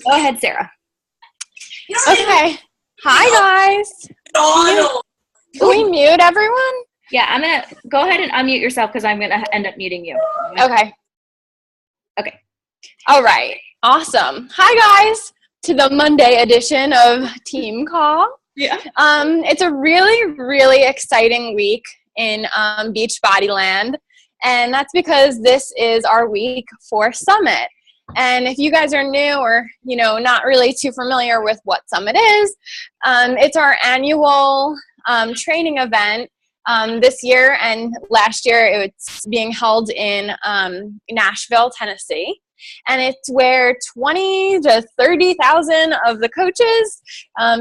Go ahead, Sarah. Okay. Hi, guys. Can we mute everyone? Yeah, I'm going to go ahead and unmute yourself because I'm going to end up muting you. Okay. Okay. All right. Awesome. Hi, guys, to the Monday edition of Team Call. Yeah. It's a really, really exciting week in Beachbody Land, and that's because this is our week for Summit. And if you guys are new or, not really too familiar with what Summit is, it's our annual training event. This year and last year, it's being held in Nashville, Tennessee. And it's where 20 to 30,000 of the coaches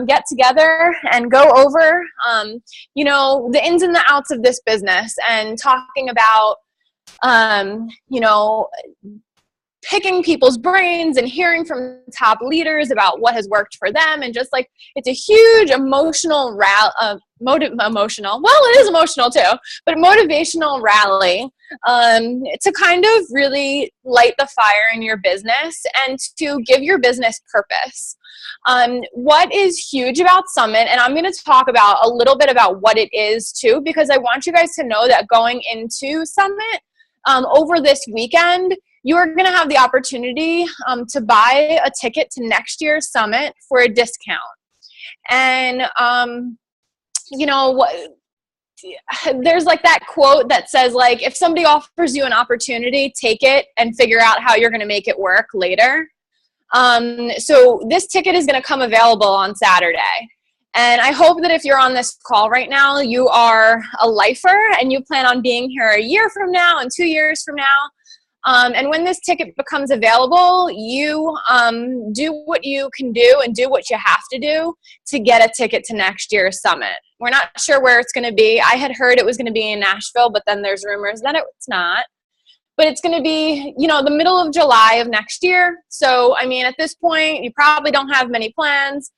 get together and go over, the ins and the outs of this business and talking about, picking people's brains and hearing from top leaders about what has worked for them. And just like, it's a huge emotional emotional, well, it is emotional too, but motivational rally to kind of really light the fire in your business and to give your business purpose. What is huge about Summit, and I'm going to talk about a little bit about what it is too, because I want you guys to know that going into Summit over this weekend, you are going to have the opportunity to buy a ticket to next year's Summit for a discount. And, there's like that quote that says, like, if somebody offers you an opportunity, take it and figure out how you're going to make it work later. So this ticket is going to come available on Saturday. And I hope that if you're on this call right now, you are a lifer and you plan on being here a year from now and 2 years from now. And when this ticket becomes available, you do what you can do and do what you have to do to get a ticket to next year's Summit. We're not sure where it's going to be. I had heard it was going to be in Nashville, but then there's rumors that it's not. But it's going to be, the middle of July of next year. So, at this point, you probably don't have many plans.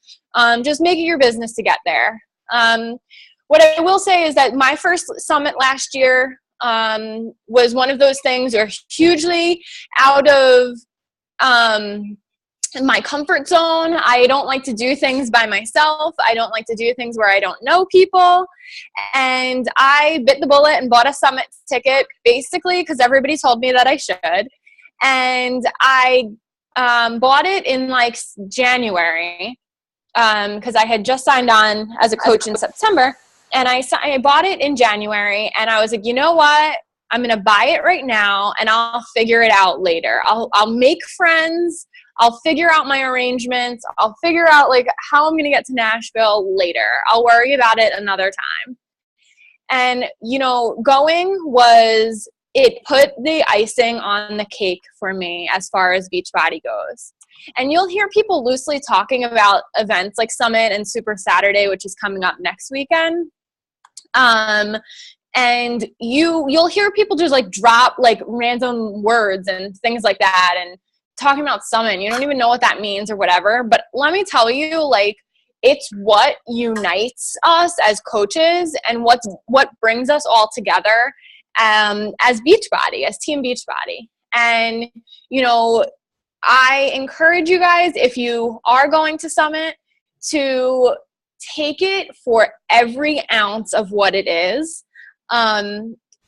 Just make it your business to get there. What I will say is that my first Summit last year was one of those things that are hugely out of my comfort zone. I don't like to do things by myself. I don't like to do things where I don't know people. And I bit the bullet and bought a Summit ticket basically because everybody told me that I should. And I bought it in like January because I had just signed on as a coach in September. And I bought it in January, and I was like, you know what? I'm going to buy it right now, and I'll figure it out later. I'll make friends. I'll figure out my arrangements. I'll figure out, like, how I'm going to get to Nashville later. I'll worry about it another time. And, it put the icing on the cake for me as far as Beachbody goes. And you'll hear people loosely talking about events like Summit and Super Saturday, which is coming up next weekend. And you'll hear people just like drop like random words and things like that and talking about Summit. You don't even know what that means or whatever. But let me tell you, like, it's what unites us as coaches and what brings us all together as Beachbody, as Team Beachbody. And, I encourage you guys, if you are going to Summit, to take it for every ounce of what it is.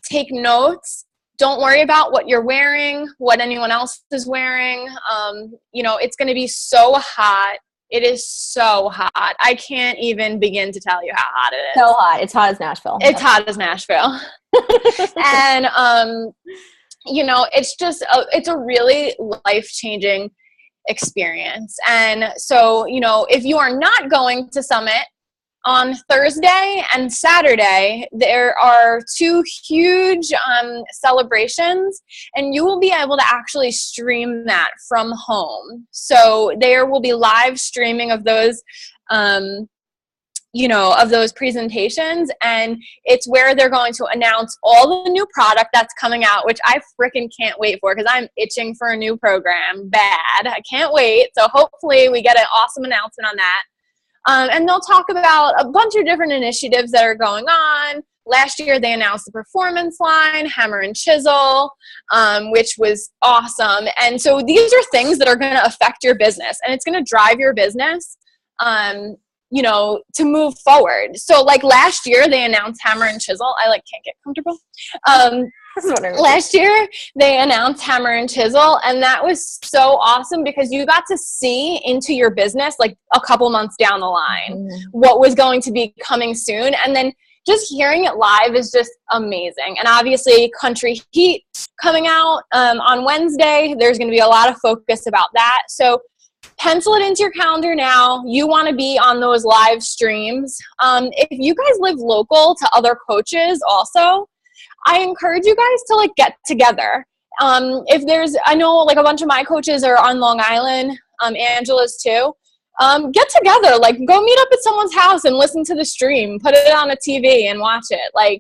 Take notes. Don't worry about what you're wearing, what anyone else is wearing. It's going to be so hot. It is so hot. I can't even begin to tell you how hot it is. So hot. It's hot as Nashville. It's hot as Nashville. And, it's just, it's a really life-changing experience. And so, if you are not going to Summit, on Thursday and Saturday, there are two huge celebrations, and you will be able to actually stream that from home. So there will be live streaming of those of those presentations, and it's where they're going to announce all the new product that's coming out, which I freaking can't wait for because I'm itching for a new program bad. I can't wait. So hopefully we get an awesome announcement on that. And they'll talk about a bunch of different initiatives that are going on, Last year, they announced the performance line, Hammer and Chisel, which was awesome. And so these are things that are going to affect your business, and it's going to drive your business, to move forward. So like last year, they announced Hammer and Chisel. I can't get comfortable. Last year, they announced Hammer and Chisel, and that was so awesome because you got to see into your business like a couple months down the line what was going to be coming soon. And then just hearing it live is just amazing. And obviously, Country Heat coming out on Wednesday. There's going to be a lot of focus about that. So pencil it into your calendar now. You want to be on those live streams. If you guys live local to other coaches also, I encourage you guys to get together. I know like a bunch of my coaches are on Long Island, Angela's too. Get together, go meet up at someone's house and listen to the stream, put it on a TV and watch it.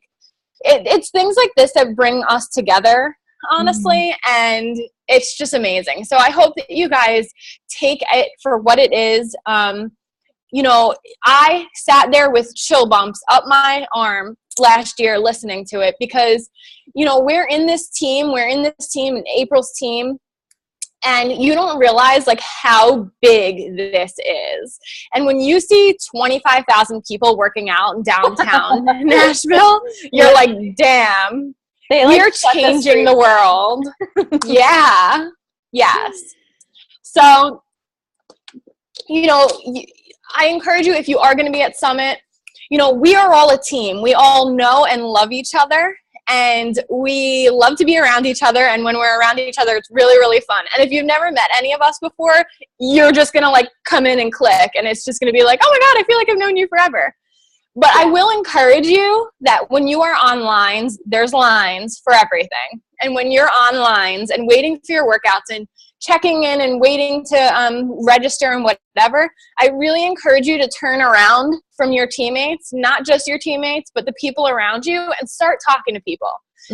It's things like this that bring us together, honestly, and it's just amazing. So I hope that you guys take it for what it is. I sat there with chill bumps up my arm last year listening to it because, we're in this team and April's team, and you don't realize how big this is. And when you see 25,000 people working out in downtown Nashville, you're like, damn, we're changing the world. Yeah. Yes. So, I encourage you, if you are going to be at Summit, we are all a team. We all know and love each other, and we love to be around each other. And when we're around each other, it's really, really fun. And if you've never met any of us before, you're just going to come in and click, and it's just going to be like, oh my God, I feel like I've known you forever. But I will encourage you that when you are on lines, there's lines for everything. And when you're on lines and waiting for your workouts and checking in and waiting to register and whatever, I really encourage you to turn around from your teammates, not just your teammates, but the people around you, and start talking to people.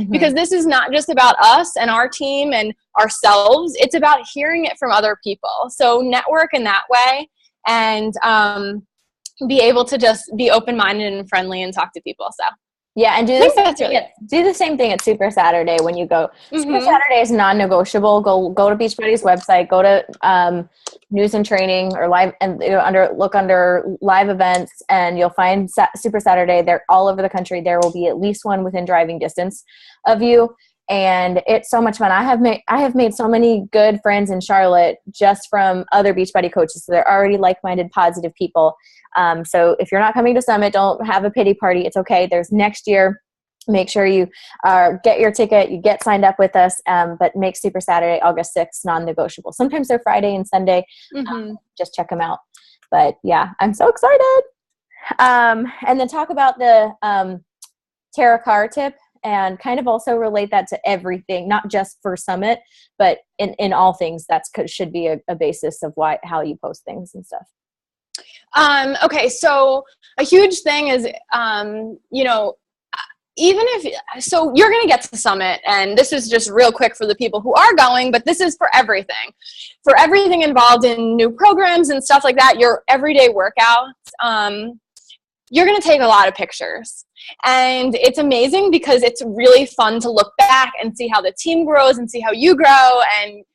Because this is not just about us and our team and ourselves. It's about hearing it from other people. So network in that way, and be able to just be open-minded and friendly and talk to people. So yeah, and do the same thing at Super Saturday when you go. Super Saturday is non-negotiable. Go to Beachbody's website, go to news and training or live, and look under live events, and you'll find Super Saturday. They're all over the country. There will be at least one within driving distance of you, and it's so much fun. I have made so many good friends in Charlotte just from other Beachbody coaches. So they're already like-minded, positive people. So if you're not coming to Summit, don't have a pity party. It's okay. There's next year. Make sure you get your ticket, you get signed up with us, but make Super Saturday, August 6th, non-negotiable. Sometimes they're Friday and Sunday. Just check them out. But yeah, I'm so excited. And then talk about the Tara Carr tip, and kind of also relate that to everything, not just for Summit, but in all things. That should be a basis of how you post things and stuff. Okay, so a huge thing is, so you're going to get to the Summit, and this is just real quick for the people who are going, but this is for everything involved in new programs and stuff like that, your everyday workouts. You're going to take a lot of pictures, and it's amazing because it's really fun to look back and see how the team grows and see how you grow, and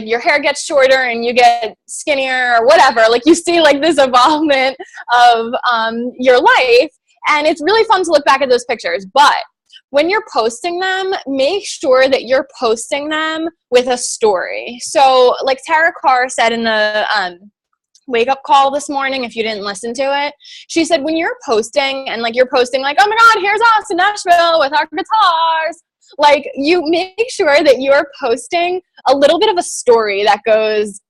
your hair gets shorter and you get skinnier or whatever. You see this evolvement of your life, and it's really fun to look back at those pictures. But when you're posting them, make sure that you're posting them with a story. So like Tara Carr said in the wake up call this morning, if you didn't listen to it, she said when you're posting and you're posting oh my God, here's us in Nashville with our guitars, you make sure that you're posting a little bit of a story that goes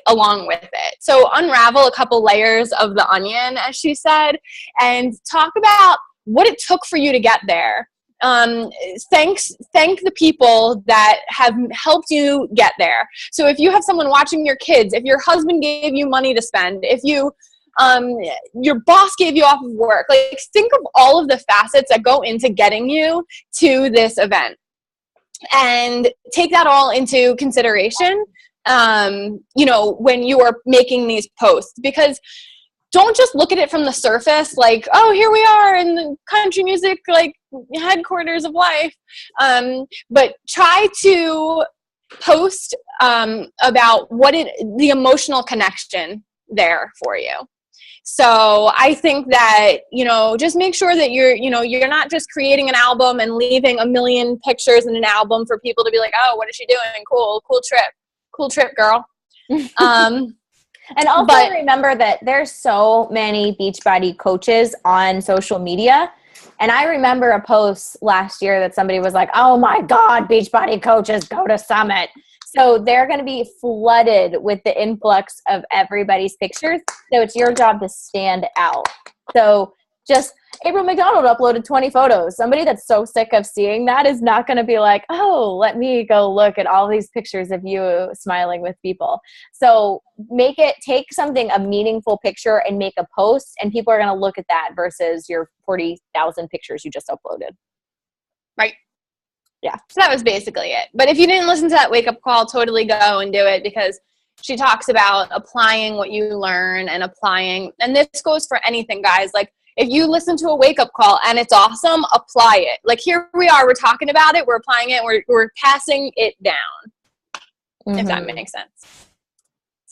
along with it. So unravel a couple layers of the onion, as she said, and talk about what it took for you to get there. Thank the people that have helped you get there. So if you have someone watching your kids, if your husband gave you money to spend, if you your boss gave you off of work, think of all of the facets that go into getting you to this event, and take that all into consideration when you are making these posts, because don't just look at it from the surface, like, oh, here we are in the country music, like, headquarters of life. But try to post about the emotional connection there for you. So I think that, just make sure that you're not just creating an album and leaving a million pictures in an album for people to be like, oh, what is she doing? Cool trip, girl. And also remember that there's so many Beachbody coaches on social media. And I remember a post last year that somebody was like, oh my God, Beachbody coaches go to Summit. So they're going to be flooded with the influx of everybody's pictures. So it's your job to stand out. So just April McDonald uploaded 20 photos. Somebody that's so sick of seeing that is not going to be like, oh, let me go look at all these pictures of you smiling with people. So take something, a meaningful picture, and make a post, and people are going to look at that versus your 40,000 pictures you just uploaded. Right. Yeah. So that was basically it. But if you didn't listen to that wake-up call, totally go and do it, because she talks about applying what you learn and this goes for anything, guys. Like, if you listen to a wake-up call and it's awesome, apply it. Like, here we are, we're talking about it, we're applying it, we're passing it down, if that makes sense.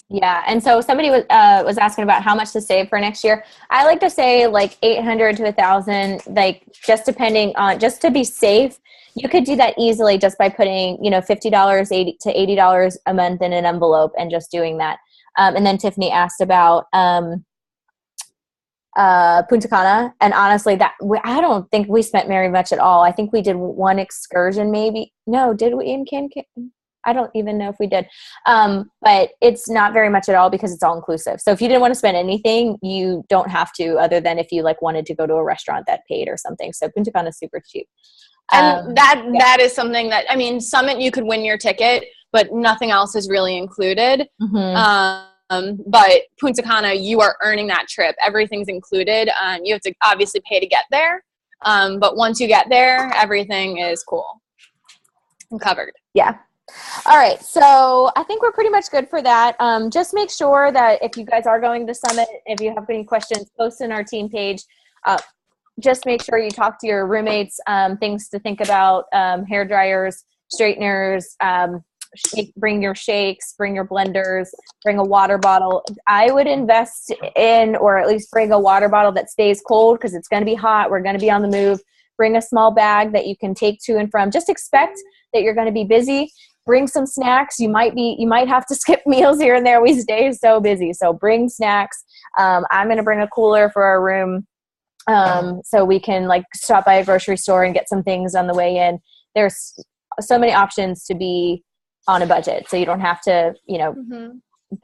Yeah, and so somebody was asking about how much to save for next year. I like to say like $800 to $1,000, like just depending on, just to be safe. You could do that easily just by putting, $50, $80 to $80 a month in an envelope and just doing that. And then Tiffany asked about Punta Cana, and honestly, I don't think we spent very much at all. I think we did one excursion, maybe. No, did we in Can? I don't even know if we did. But it's not very much at all because it's all inclusive. So if you didn't want to spend anything, you don't have to, other than if you wanted to go to a restaurant that paid or something. So Punta Cana is super cheap. And that is something that, Summit, you could win your ticket, but nothing else is really included. But Punta Cana, you are earning that trip. Everything's included. You have to obviously pay to get there. But once you get there, everything is cool and covered. Yeah. All right. So I think we're pretty much good for that. Just make sure that if you guys are going to Summit, if you have any questions, post in our team page. Just make sure you talk to your roommates, things to think about, hair dryers, straighteners, bring your shakes, bring your blenders, bring a water bottle. I would invest in, or at least bring a water bottle that stays cold because it's going to be hot. We're going to be on the move. Bring a small bag that you can take to and from. Just expect that you're going to be busy. Bring some snacks. You might have to skip meals here and there. We stay so busy. So bring snacks. I'm going to bring a cooler for our room. So we can stop by a grocery store and get some things on the way in. There's so many options to be on a budget. So you don't have to,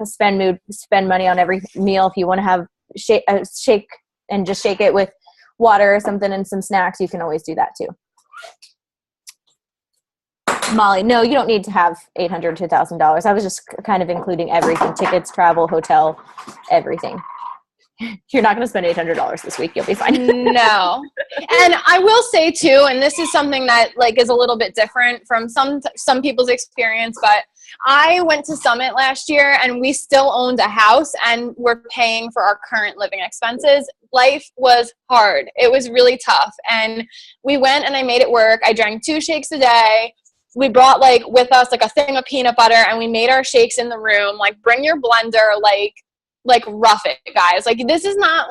spend money on every meal. If you want to have shake and just shake it with water or something and some snacks, you can always do that too. Molly, no, you don't need to have $800 to $1,000. I was just kind of including everything: tickets, travel, hotel, everything. You're not going to spend $800 this week. You'll be fine. No. And I will say too, and this is something that is a little bit different from some people's experience, but I went to Summit last year and we still owned a house and we're paying for our current living expenses. Life was hard. It was really tough. And we went and I made it work. I drank 2 shakes a day. We brought with us a thing of peanut butter and we made our shakes in the room. Bring your blender, rough it, guys. This is not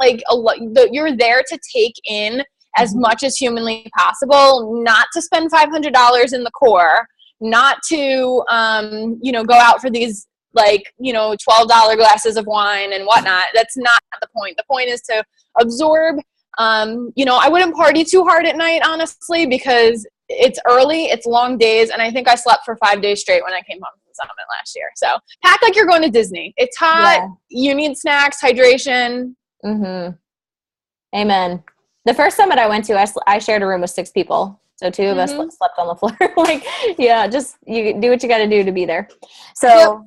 you're there to take in as much as humanly possible, not to spend $500 in the core, not to go out for these $12 glasses of wine and whatnot. That's not the point. The point is to absorb. I wouldn't party too hard at night, honestly, because it's early, it's long days, and I think I slept for 5 days straight when I came home from Summit last year. So pack like you're going to Disney. It's hot. Yeah. You need snacks, hydration. Amen. The first Summit I went to, I shared a room with 6 people. So 2 of us slept on the floor. Just you do what you got to do to be there. So,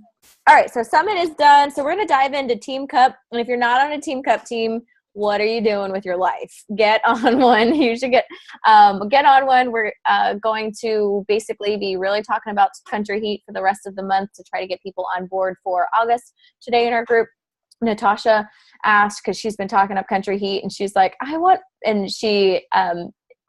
All right. So Summit is done. So we're going to dive into Team Cup. And if you're not on a Team Cup team, what are you doing with your life? Get on one. You should get on one. We're going to basically be really talking about Country Heat for the rest of the month to try to get people on board for August. Today in our group, Natasha asked, because she's been talking up Country Heat, and she's like, she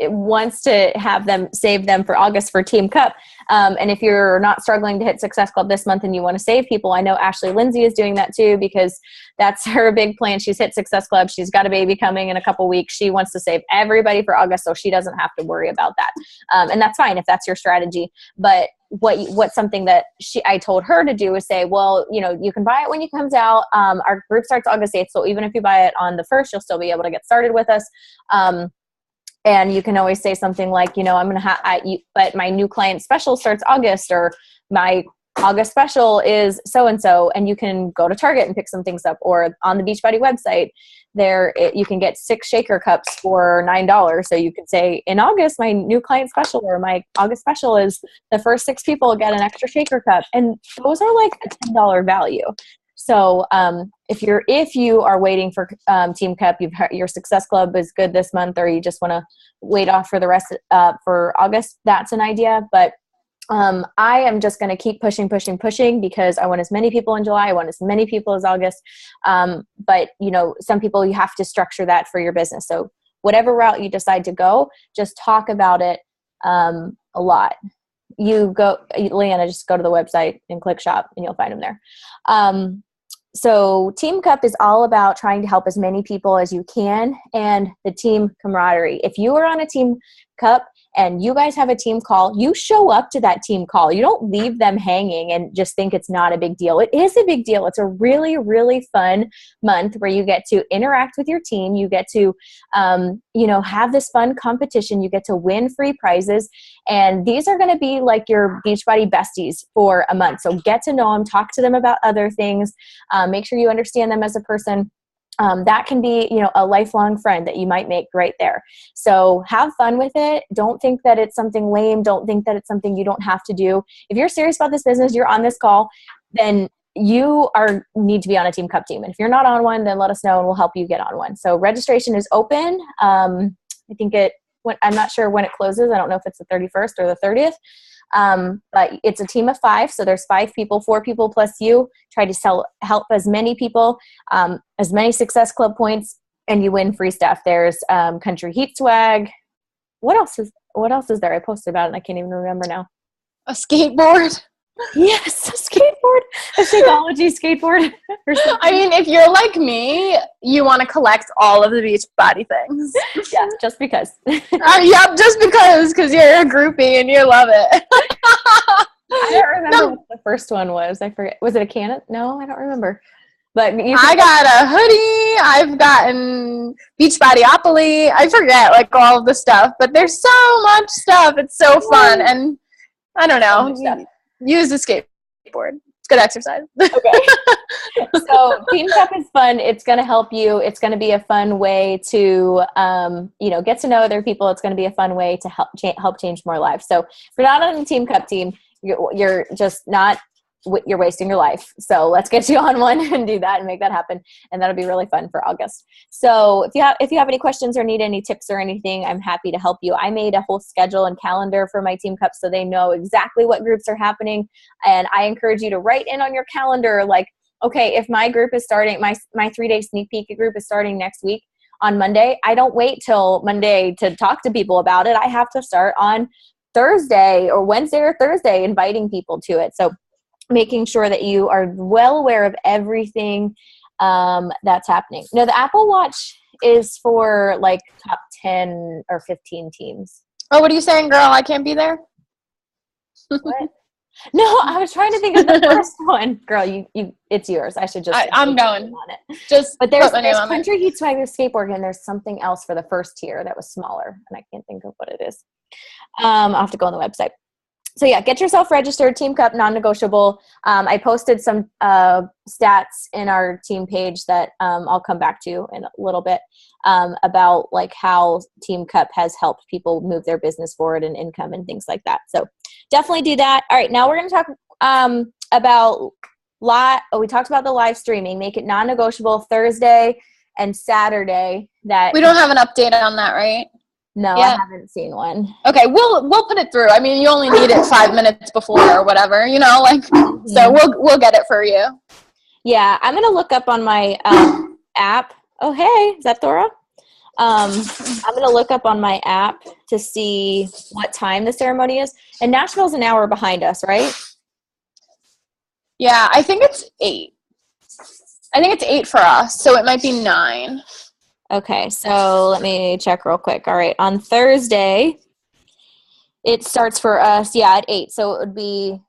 wants to have them save them for August for Team Cup. And if you're not struggling to hit Success Club this month and you want to save people, I know Ashley Lindsay is doing that too, because that's her big plan. She's hit Success Club. She's got a baby coming in a couple weeks. She wants to save everybody for August so she doesn't have to worry about that. And that's fine if that's your strategy. But what's something that I told her to do is say, well, you can buy it when it comes out. Our group starts August 8th. So even if you buy it on the 1st, you'll still be able to get started with us. And you can always say something like, I'm going to but my new client special starts August, or my August special is so-and-so, and you can go to Target and pick some things up, or on the Beachbody website you can get 6 shaker cups for $9. So you could say, in August, my new client special, or my August special is the first 6 people get an extra shaker cup. And those are like a $10 value. So if you are waiting for Team Cup, your Success Club is good this month, or you just want to wait off for the rest for August, that's an idea. But I am just going to keep pushing, because I want as many people in July. I want as many people as August. But some people, you have to structure that for your business. So whatever route you decide to go, just talk about it a lot. Leanna, just go to the website and click shop and you'll find them there. So Team Cup is all about trying to help as many people as you can, and the team camaraderie. If you are on a Team Cup and you guys have a team call, you show up to that team call. You don't leave them hanging and just think it's not a big deal. It is a big deal. It's a really, really fun month where you get to interact with your team. You get to, have this fun competition. You get to win free prizes. And these are going to be like your Beachbody besties for a month. So get to know them, talk to them about other things, make sure you understand them as a person. That can be, a lifelong friend that you might make right there. So have fun with it. Don't think that it's something lame. Don't think that it's something you don't have to do. If you're serious about this business, you're on this call, then you need to be on a Team Cup team. And if you're not on one, then let us know and we'll help you get on one. So registration is open. I think I'm not sure when it closes. I don't know if it's the 31st or the 30th. But it's a team of 5. So there's 5 people, 4 people plus you. Try to help as many people, as many Success Club points, and you win free stuff. There's Country Heat swag. What else is there? I posted about it and I can't even remember now. A skateboard. Yes, a skateboard. A Shakeology skateboard. I mean, if you're like me, you want to collect all of the Beachbody things. Yeah, just because. Yep, just because you're a groupie and you love it. I don't remember what the first one was. I forget. Was it a can? No, I don't remember. But I got a hoodie. I've gotten Beachbodyopoly. I forget all of the stuff, but there's so much stuff. It's so fun, and I don't know. Use the skateboard. It's good exercise. Okay. So Team Cup is fun. It's going to help you. It's going to be a fun way to, get to know other people. It's going to be a fun way to help change more lives. So if you're not on the Team Cup team, you're just not, you're wasting your life. So let's get you on one and do that and make that happen. And that'll be really fun for August. So if you have any questions or need any tips or anything, I'm happy to help you. I made a whole schedule and calendar for my Team Cup so they know exactly what groups are happening. And I encourage you to write in on your calendar, okay, if my group is starting, my 3-day sneak peek group is starting next week on Monday, I don't wait till Monday to talk to people about it. I have to start on Thursday or Wednesday or Thursday inviting people to it. So making sure that you are well aware of everything that's happening. No, the Apple Watch is for top 10 or 15 teams. Oh, what are you saying, girl? I can't be there? What? No, I was trying to think of the first one. Girl, you it's yours. I should just I'm going on it. But there's Country Heat swag, there's skateboard, and there's something else for the first tier that was smaller, and I can't think of what it is. I'll have to go on the website. So yeah, get yourself registered. Team Cup, non-negotiable. I posted some stats in our team page that I'll come back to in a little bit about how Team Cup has helped people move their business forward and income and things like that. So definitely do that. All right, now we're going to talk about we talked about the live streaming. Make it non-negotiable Thursday and Saturday. That we don't have an update on that, right? No, yeah. I haven't seen one. Okay, we'll put it through. I mean, you only need it 5 minutes before or whatever, so we'll get it for you. Yeah, I'm gonna look up on my app. Oh, hey, is that Thora? I'm going to look up on my app to see what time the ceremony is. And Nashville's an hour behind us, right? Yeah, I think it's 8. I think it's 8 for us, so it might be 9. Okay, so let me check real quick. All right, on Thursday, it starts for us, at 8. So it would be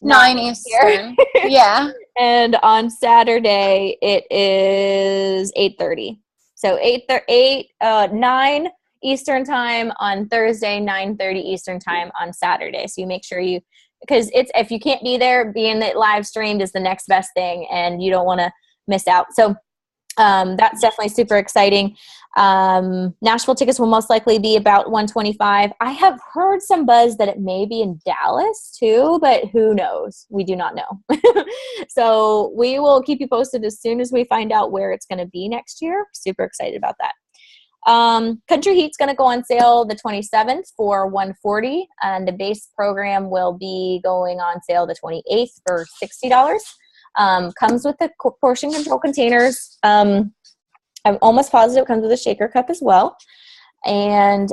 9 Eastern. Yeah. And on Saturday, it is 8:30. So 9 Eastern time on Thursday, 9:30 Eastern time on Saturday. So you make sure because if you can't be there, being that live streamed is the next best thing, and you don't want to miss out. So that's definitely super exciting. Nashville tickets will most likely be about $125. I have heard some buzz that it may be in Dallas too, but who knows? We do not know. So we will keep you posted as soon as we find out where it's going to be next year. Super excited about that. Country Heat's going to go on sale the 27th for $140, and the base program will be going on sale the 28th for $60. Comes with the portion control containers. I'm almost positive it comes with a shaker cup as well. And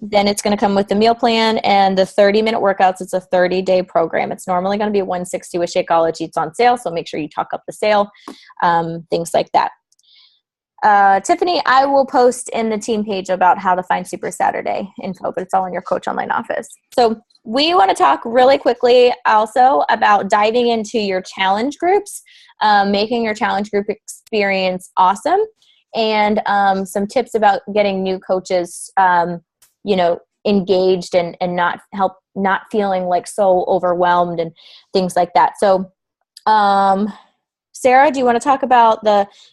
then it's going to come with the meal plan and the 30-minute workouts. It's a 30-day program. It's normally going to be $160 with Shakeology. It's on sale, so make sure you talk up the sale, things like that. Tiffany, I will post in the team page about how to find Super Saturday info, but it's all in your Coach Online office. So we want to talk really quickly also about diving into your challenge groups, making your challenge group experience awesome, and some tips about getting new coaches, engaged and not feeling like so overwhelmed and things like that. So, Sarah, do you want to talk about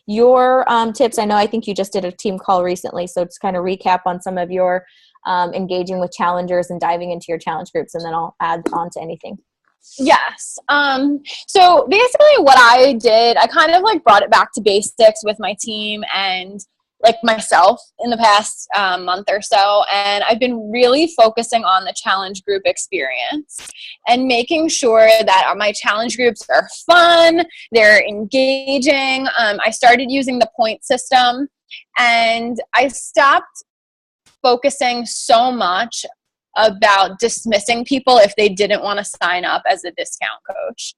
your tips? I think you just did a team call recently, so just kind of recap on some of your engaging with challengers and diving into your challenge groups, and then I'll add on to anything. Yes. So basically what I did, I kind of like brought it back to basics with my team and like myself in the past month or so. And I've been really focusing on the challenge group experience and making sure that my challenge groups are fun, they're engaging. I started using the point system, and I stopped focusing so much about dismissing people if they didn't want to sign up as a discount coach.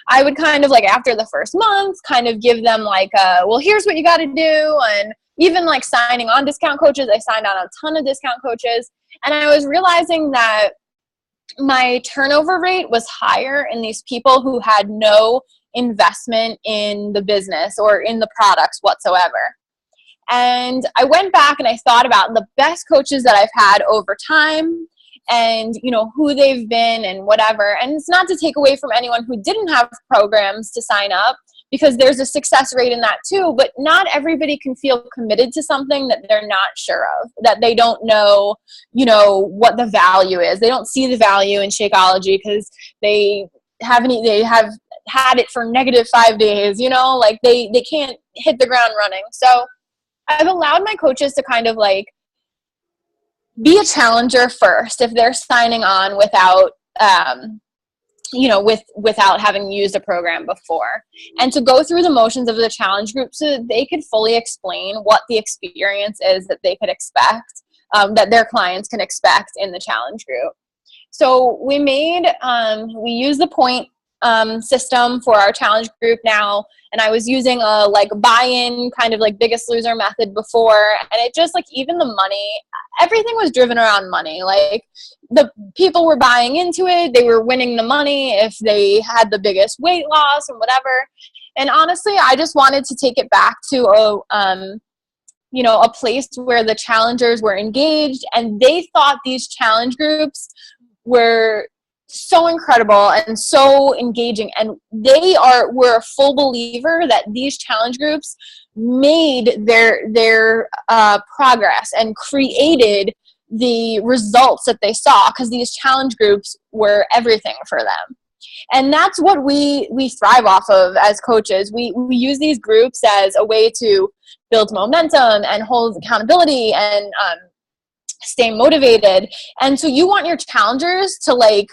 I would kind of like after the first month kind of give them like well, here's what you got to do. And even like signing on discount coaches, I signed on a ton of discount coaches, and I was realizing that my turnover rate was higher in these people who had no investment in the business or in the products whatsoever. And I went back and I thought about the best coaches that I've had over time and, who they've been and whatever. And it's not to take away from anyone who didn't have programs to sign up, because there's a success rate in that too, but not everybody can feel committed to something that they're not sure of, that they don't know, what the value is. They don't see the value in Shakeology because they have had it for -5 days, like they can't hit the ground running. So I've allowed my coaches to kind of like be a challenger first if they're signing on without, without having used a program before, and to go through the motions of the challenge group so that they could fully explain what the experience is that they could expect, that their clients can expect in the challenge group. So we use the point system for our challenge group now, and I was using a like buy-in kind of like Biggest Loser method before, and it just like even the money, everything was driven around money. Like the people were buying into it, they were winning the money if they had the biggest weight loss and whatever. And honestly, I just wanted to take it back to a place where the challengers were engaged and they thought these challenge groups were so incredible and so engaging, and were a full believer that these challenge groups made their progress and created the results that they saw, because these challenge groups were everything for them. And that's what we thrive off of as coaches. We use these groups as a way to build momentum and hold accountability and stay motivated. And so you want your challengers to like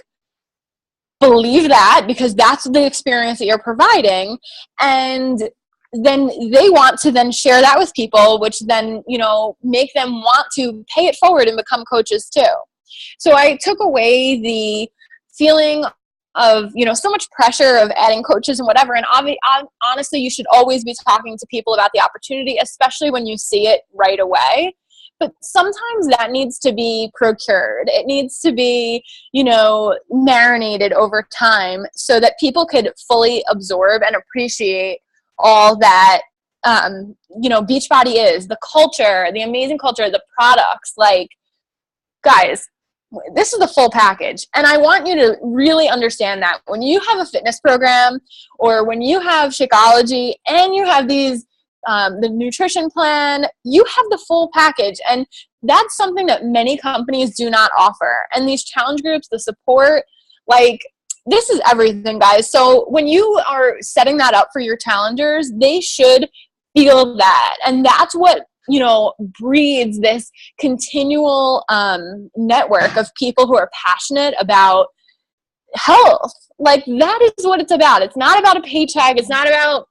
believe that because that's the experience that you're providing. And then they want to then share that with people, which then, you know, make them want to pay it forward and become coaches too. So I took away the feeling of, you know, so much pressure of adding coaches and whatever. And honestly, you should always be talking to people about the opportunity, especially when you see it right away. But sometimes that needs to be procured. It needs to be, you know, marinated over time so that people could fully absorb and appreciate all that, you know, Beachbody is, the culture, the amazing culture, the products. Like, guys, this is the full package. And I want you to really understand that when you have a fitness program or when you have Shakeology and you have these, the nutrition plan, you have the full package. And that's something that many companies do not offer. And these challenge groups, the support, like, this is everything, guys. So when you are setting that up for your challengers, they should feel that. And that's what, you know, breeds this continual network of people who are passionate about health. Like, that is what it's about. It's not about a paycheck. It's not about,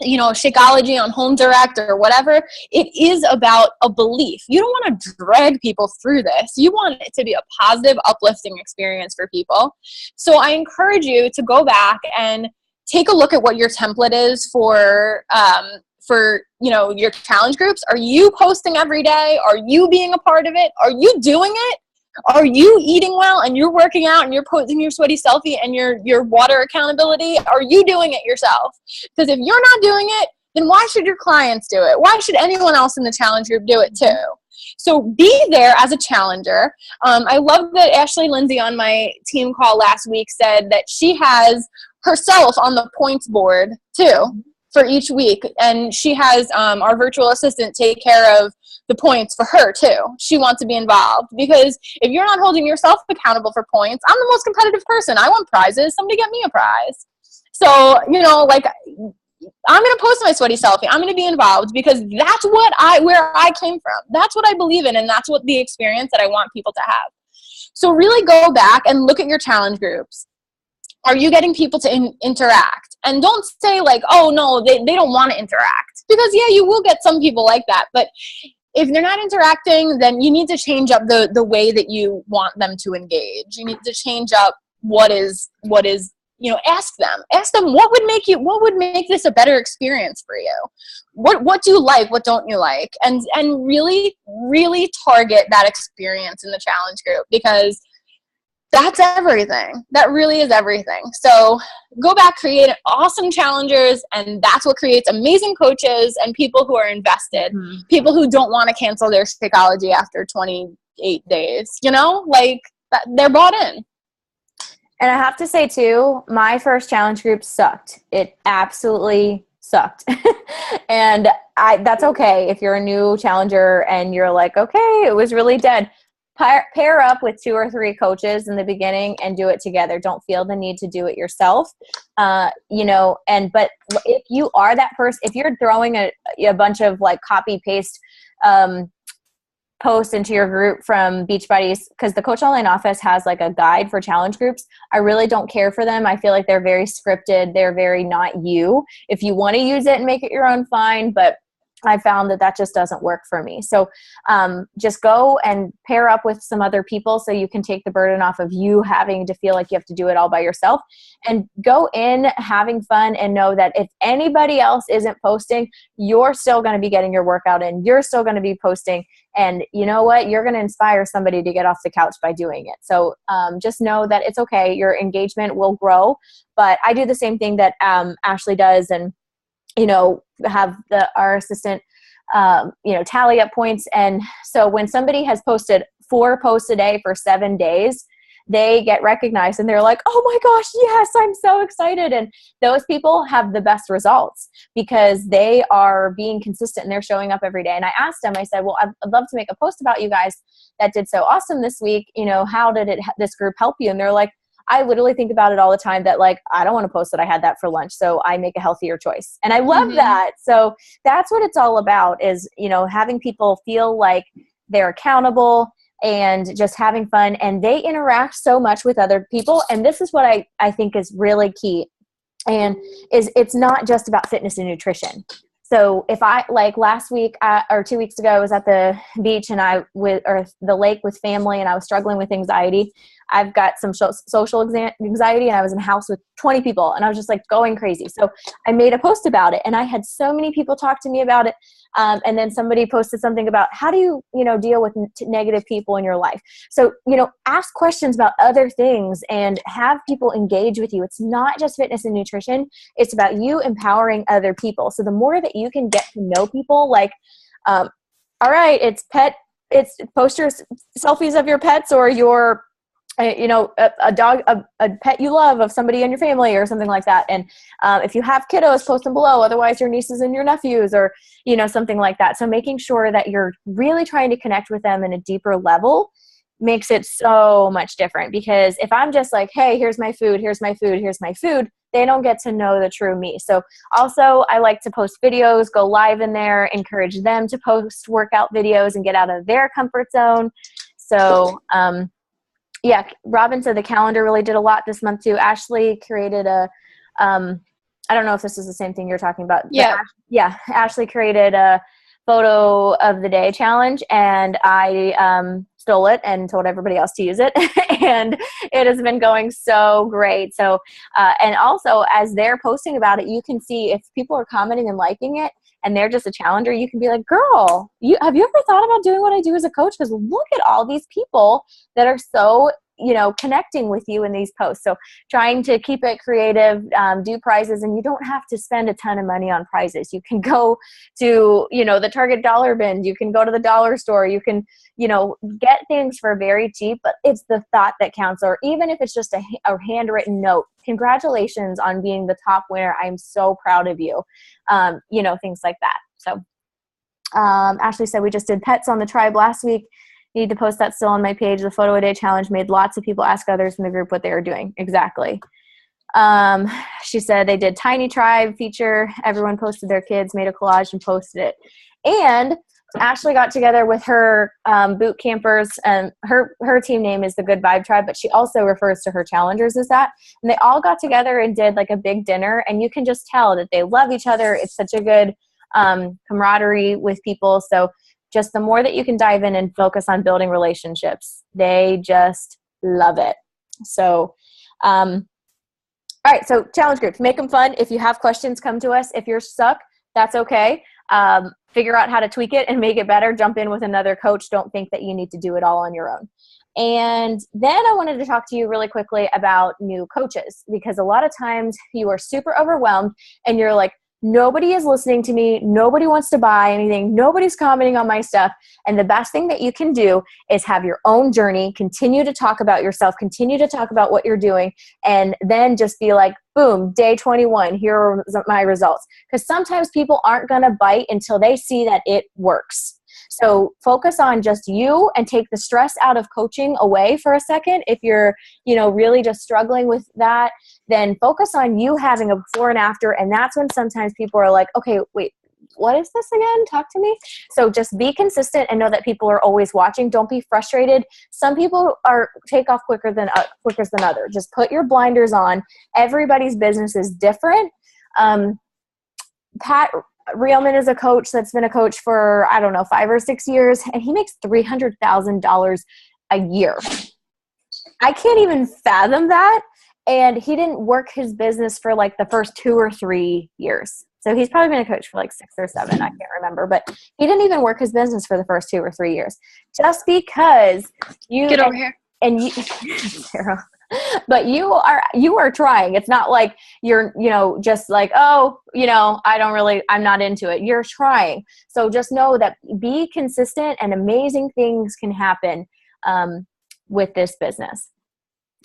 you know, Shakeology on Home Direct or whatever. It is about a belief. You don't want to drag people through this. You want it to be a positive, uplifting experience for people. So I encourage you to go back and take a look at what your template is for, you know, your challenge groups. Are you posting every day? Are you being a part of it? Are you doing it? Are you eating well and you're working out and you're posting your sweaty selfie and your water accountability? Are you doing it yourself? Because if you're not doing it, then why should your clients do it? Why should anyone else in the challenge group do it too? So be there as a challenger. I love that Ashley Lindsay on my team call last week said that she has herself on the points board too for each week. And she has our virtual assistant take care of the points for her too. She wants to be involved because if you're not holding yourself accountable for points, I'm the most competitive person. I want prizes. Somebody get me a prize. So, you know, like, I'm going to post my sweaty selfie. I'm going to be involved because that's where I came from. That's what I believe in. And that's what the experience that I want people to have. So really go back and look at your challenge groups. Are you getting people to interact? And don't say like, oh no, they don't want to interact. Because yeah, you will get some people like that. But if they're not interacting, then you need to change up the way that you want them to engage. You need to change up what is, you know, ask them what would make this a better experience for you? What do you like? What don't you like? And really, really target that experience in the challenge group because that's everything. That really is everything. So go back, create awesome challengers, and that's what creates amazing coaches and people who are invested, people who don't want to cancel their Shakeology after 28 days, you know, like that, they're bought in. And I have to say too, my first challenge group sucked. It absolutely sucked. And that's okay if you're a new challenger and you're like, okay, it was really dead. Pair up with 2 or 3 coaches in the beginning and do it together. Don't feel the need to do it yourself. You know, but if you are that person, if you're throwing a bunch of like copy paste posts into your group from Beachbodies, because the Coach Online office has like a guide for challenge groups. I really don't care for them. I feel like they're very scripted. They're very not you. If you want to use it and make it your own, fine. But I found that just doesn't work for me. So just go and pair up with some other people so you can take the burden off of you having to feel like you have to do it all by yourself, and go in having fun and know that if anybody else isn't posting, you're still going to be getting your workout in. You're still going to be posting. And you know what? You're going to inspire somebody to get off the couch by doing it. So just know that it's okay. Your engagement will grow. But I do the same thing that Ashley does, and you know, have our assistant, you know, tally up points. And so when somebody has posted 4 posts a day for 7 days, they get recognized and they're like, oh my gosh, yes, I'm so excited. And those people have the best results because they are being consistent and they're showing up every day. And I asked them, I said, well, I'd love to make a post about you guys that did so awesome this week. You know, how did this group help you? And they're like, I literally think about it all the time that like, I don't want to post that I had that for lunch. So I make a healthier choice. And I love that. So that's what it's all about is, you know, having people feel like they're accountable and just having fun. And they interact so much with other people. And this is what I think is really key. And it's not just about fitness and nutrition. So if I, like last week or 2 weeks ago, I was at the beach and or the lake with family, and I was struggling with anxiety. I've got some social anxiety, and I was in a house with 20 people, and I was just like going crazy. So I made a post about it, and I had so many people talk to me about it. And then somebody posted something about how do you, deal with negative people in your life. So, ask questions about other things and have people engage with you. It's not just fitness and nutrition. It's about you empowering other people. So the more that you can get to know people, like, all right, it's post your selfies of your pets or your, a dog, a pet you love of somebody in your family or something like that. And if you have kiddos, post them below. Otherwise, your nieces and your nephews or, something like that. So making sure that you're really trying to connect with them in a deeper level makes it so much different. Because if I'm just like, hey, here's my food, here's my food, here's my food, they don't get to know the true me. So also I like to post videos, go live in there, encourage them to post workout videos and get out of their comfort zone. So, yeah, Robin said the calendar really did a lot this month too. Ashley created I don't know if this is the same thing you're talking about. Yeah. Ashley created a photo of the day challenge, and I stole it and told everybody else to use it. And it has been going so great. So, and also as they're posting about it, you can see if people are commenting and liking it, and they're just a challenger, you can be like, girl, have you ever thought about doing what I do as a coach? Because look at all these people that are so, connecting with you in these posts. So trying to keep it creative, do prizes, and you don't have to spend a ton of money on prizes. You can go to, the Target dollar bin. You can go to the dollar store. You can, get things for very cheap, but it's the thought that counts. Or even if it's just a handwritten note, congratulations on being the top winner. I'm so proud of you. Things like that. So Ashley said, we just did pets on the tribe last week. Need to post that still on my page. The photo a day challenge made lots of people ask others in the group what they were doing. Exactly. She said they did tiny tribe feature. Everyone posted their kids, made a collage and posted it. And Ashley got together with her boot campers, and her team name is the Good Vibe Tribe, but she also refers to her challengers as that. And they all got together and did like a big dinner, and you can just tell that they love each other. It's such a good camaraderie with people. So just the more that you can dive in and focus on building relationships, they just love it. So, all right. So challenge groups, make them fun. If you have questions, come to us. If you're stuck, that's okay. Figure out how to tweak it and make it better. Jump in with another coach. Don't think that you need to do it all on your own. And then I wanted to talk to you really quickly about new coaches, because a lot of times you are super overwhelmed and you're like, nobody is listening to me. Nobody wants to buy anything. Nobody's commenting on my stuff. And the best thing that you can do is have your own journey, continue to talk about yourself, continue to talk about what you're doing, and then just be like, boom, day 21, here are my results. Because sometimes people aren't going to bite until they see that it works. So focus on just you and take the stress out of coaching away for a second. If you're, really just struggling with that, then focus on you having a before and after. And that's when sometimes people are like, okay, wait, what is this again? Talk to me. So just be consistent and know that people are always watching. Don't be frustrated. Some people take off quicker than others. Just put your blinders on. Everybody's business is different. Pat Realman is a coach that's been a coach for, 5 or 6 years, and he makes $300,000 a year. I can't even fathom that. And he didn't work his business for like the first 2 or 3 years. So he's probably been a coach for like 6 or 7. I can't remember, but he didn't even work his business for the first 2 or 3 years. Just because you get over here and you, Sarah, but you are trying. It's not like you're, just like, oh, I'm not into it. You're trying. So just know that be consistent and amazing things can happen with this business.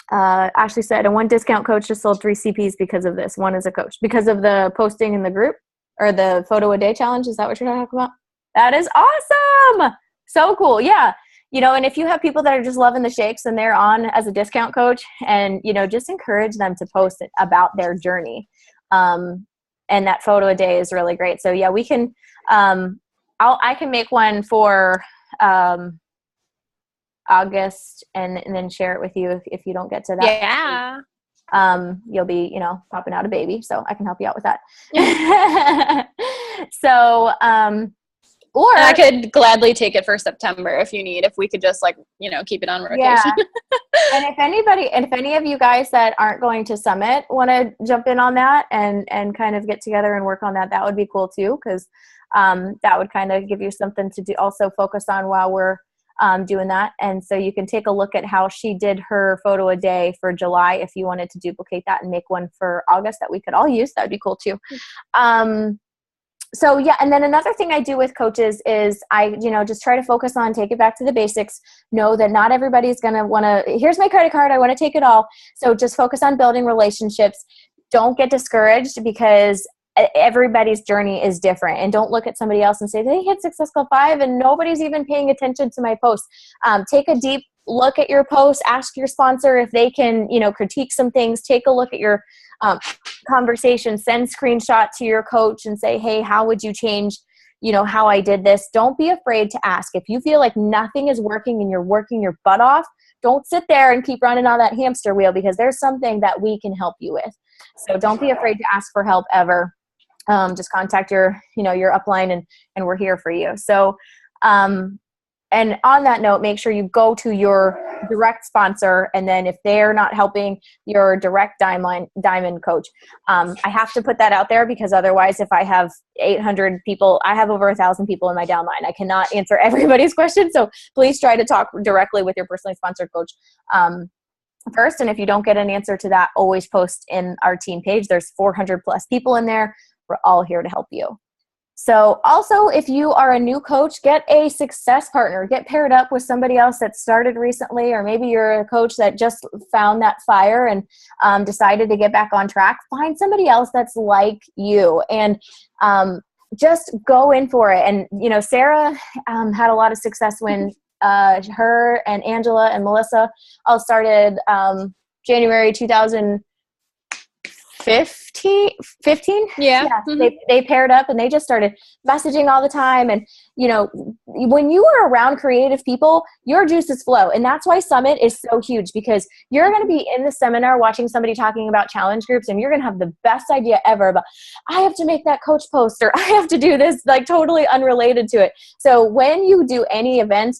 Ashley said, and one discount coach just sold 3 CPs because of this. One is a coach because of the posting in the group or the photo a day challenge. Is that what you're talking about? That is awesome. So cool. Yeah. And if you have people that are just loving the shakes and they're on as a discount coach, and, just encourage them to post it about their journey. And that photo a day is really great. So yeah, we can, I can make one for, August and then share it with you if you don't get to that. Yeah. You'll be, popping out a baby, so I can help you out with that. So, or and I could gladly take it for September if you need, if we could just keep it on rotation. Yeah. And if any of you guys that aren't going to Summit want to jump in on that and kind of get together and work on that, that would be cool too. Cause, that would kind of give you something to do, also focus on while we're, doing that. And so you can take a look at how she did her photo a day for July. If you wanted to duplicate that and make one for August that we could all use, that'd be cool too. So yeah, and then another thing I do with coaches is I, just try to focus on, take it back to the basics, know that not everybody's going to want to, here's my credit card, I want to take it all. So just focus on building relationships. Don't get discouraged because everybody's journey is different, and don't look at somebody else and say they hit Success Club 5 and nobody's even paying attention to my posts. Take a deep look at your posts, ask your sponsor if they can, critique some things, take a look at your conversation, send screenshot to your coach and say, hey, how would you change, how I did this? Don't be afraid to ask. If you feel like nothing is working and you're working your butt off, don't sit there and keep running on that hamster wheel, because there's something that we can help you with. So don't be afraid to ask for help ever. Just contact your upline and we're here for you. So, and on that note, make sure you go to your direct sponsor. And then if they're not helping, your direct diamond coach. I have to put that out there because otherwise, if I have 800 people, I have over 1,000 people in my downline. I cannot answer everybody's questions. So please try to talk directly with your personally sponsored coach first. And if you don't get an answer to that, always post in our team page. There's 400 plus people in there. We're all here to help you. So also, if you are a new coach, get a success partner. Get paired up with somebody else that started recently, or maybe you're a coach that just found that fire and decided to get back on track. Find somebody else that's like you and just go in for it. And, Sarah had a lot of success when her and Angela and Melissa all started January 2015. Yeah. Mm-hmm. They paired up and they just started messaging all the time. And, when you are around creative people, your juices flow. And that's why Summit is so huge, because you're going to be in the seminar watching somebody talking about challenge groups, and you're going to have the best idea ever about, I have to make that coach post, or I have to do this, like totally unrelated to it. So when you do any event,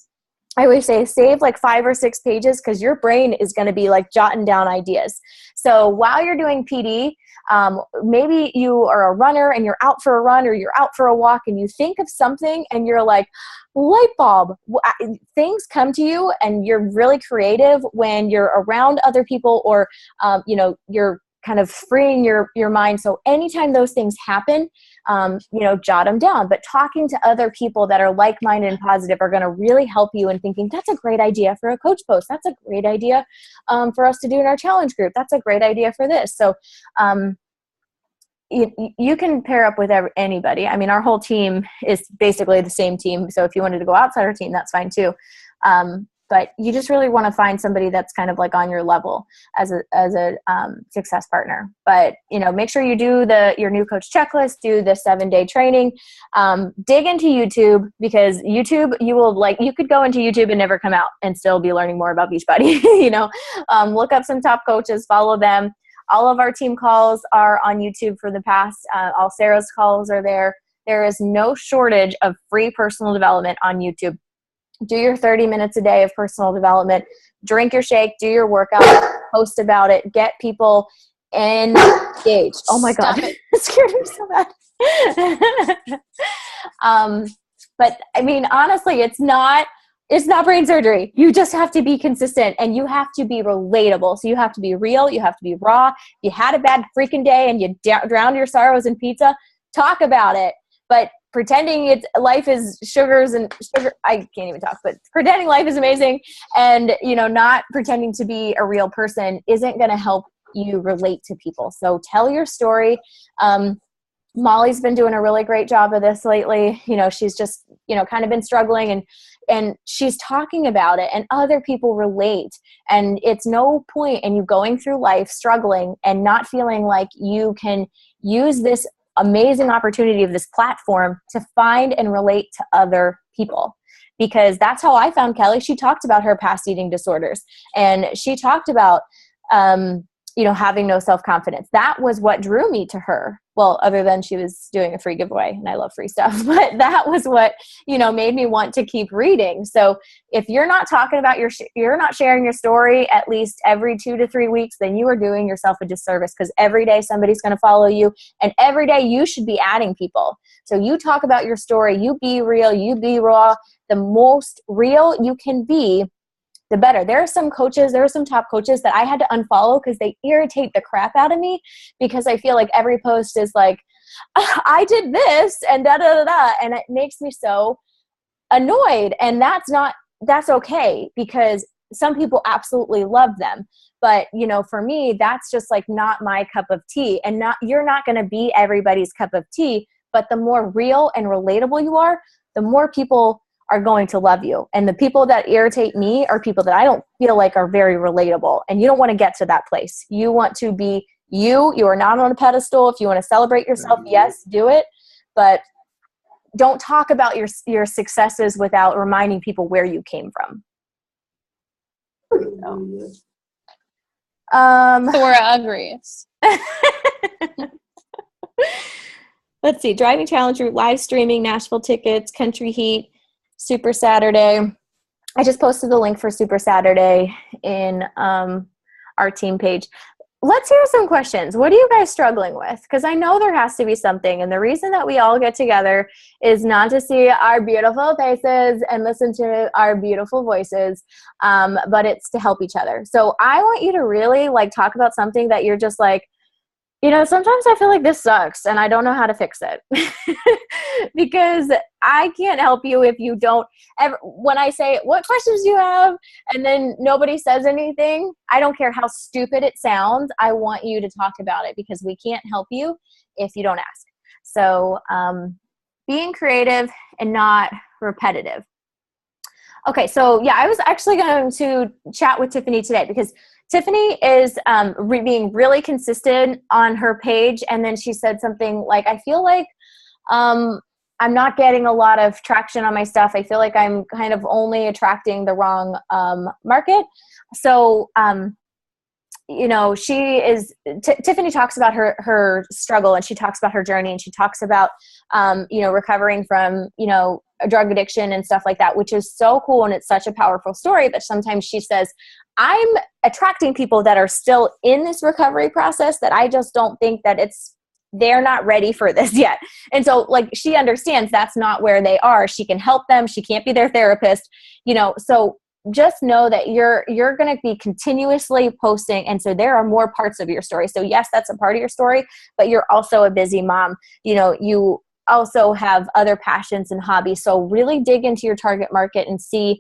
I always say save like 5 or 6 pages, because your brain is going to be like jotting down ideas. So while you're doing PD, maybe you are a runner and you're out for a run or you're out for a walk and you think of something and you're like, light bulb. Things come to you, and you're really creative when you're around other people, or, you're kind of freeing your mind. So anytime those things happen, jot them down. But talking to other people that are like-minded and positive are going to really help you in thinking, that's a great idea for a coach post. That's a great idea for us to do in our challenge group. That's a great idea for this. So you can pair up with anybody. I mean, our whole team is basically the same team. So if you wanted to go outside our team, that's fine too. But you just really want to find somebody that's kind of like on your level as a success partner. But, make sure you do your new coach checklist, do the 7-day training, dig into YouTube, because YouTube, you could go into YouTube and never come out and still be learning more about Beachbody. Look up some top coaches, follow them. All of our team calls are on YouTube for the past, all Sarah's calls are there. There is no shortage of free personal development on YouTube. Do your 30 minutes a day of personal development, drink your shake, do your workout, post about it, get people engaged. Oh my God, it scared me so bad. But I mean, honestly, it's not brain surgery. You just have to be consistent, and you have to be relatable. So you have to be real. You have to be raw. If you had a bad freaking day and you drowned your sorrows in pizza, talk about it. But pretending life is sugar, I can't even talk, but pretending life is amazing and, not pretending to be a real person isn't going to help you relate to people. So tell your story. Molly's been doing a really great job of this lately. She's just, kind of been struggling and she's talking about it, and other people relate. And it's no point in you going through life struggling and not feeling like you can use this amazing opportunity of this platform to find and relate to other people. because that's how I found Kelly. She talked about her past eating disorders, and she talked about, having no self-confidence. That was what drew me to her. Well, other than she was doing a free giveaway, and I love free stuff, but that was what, made me want to keep reading. So if you're not talking about you're not sharing your story at least every 2 to 3 weeks, then you are doing yourself a disservice, because every day somebody's going to follow you, and every day you should be adding people. So you talk about your story, you be real, you be raw. The most real you can be, the better. There are some top coaches that I had to unfollow because they irritate the crap out of me, because I feel like every post is like, I did this and da da da da, and it makes me so annoyed. And that's okay, because some people absolutely love them. But, for me, that's just like not my cup of tea, and you're not going to be everybody's cup of tea. But the more real and relatable you are, the more people are going to love you. And the people that irritate me are people that I don't feel like are very relatable. And you don't want to get to that place. You want to be you. You are not on a pedestal. If you want to celebrate yourself, yes, do it. But don't talk about your successes without reminding people where you came from. Thora agrees. Let's see. Driving Challenge Route, live streaming, Nashville tickets, Country Heat, Super Saturday. I just posted the link for Super Saturday in our team page. Let's hear some questions. What are you guys struggling with? Because I know there has to be something. And the reason that we all get together is not to see our beautiful faces and listen to our beautiful voices, but it's to help each other. So I want you to really talk about something that you're just like, sometimes I feel like this sucks and I don't know how to fix it. Because I can't help you if you don't ever, when I say, what questions do you have? And then nobody says anything, I don't care how stupid it sounds. I want you to talk about it, because we can't help you if you don't ask. So being creative and not repetitive. Okay, so yeah, I was actually going to chat with Tiffany today, because Tiffany is being really consistent on her page. And then she said something like, I feel like I'm not getting a lot of traction on my stuff. I feel like I'm kind of only attracting the wrong market. So, she is, Tiffany talks about her struggle, and she talks about her journey, and she talks about, recovering from, a drug addiction and stuff like that, which is so cool. And it's such a powerful story. But sometimes she says, I'm attracting people that are still in this recovery process, that I just don't think that they're not ready for this yet. And so she understands that's not where they are. She can help them. She can't be their therapist, so just know that you're going to be continuously posting. And so there are more parts of your story. So yes, that's a part of your story, but you're also a busy mom. You also have other passions and hobbies. So really dig into your target market and see,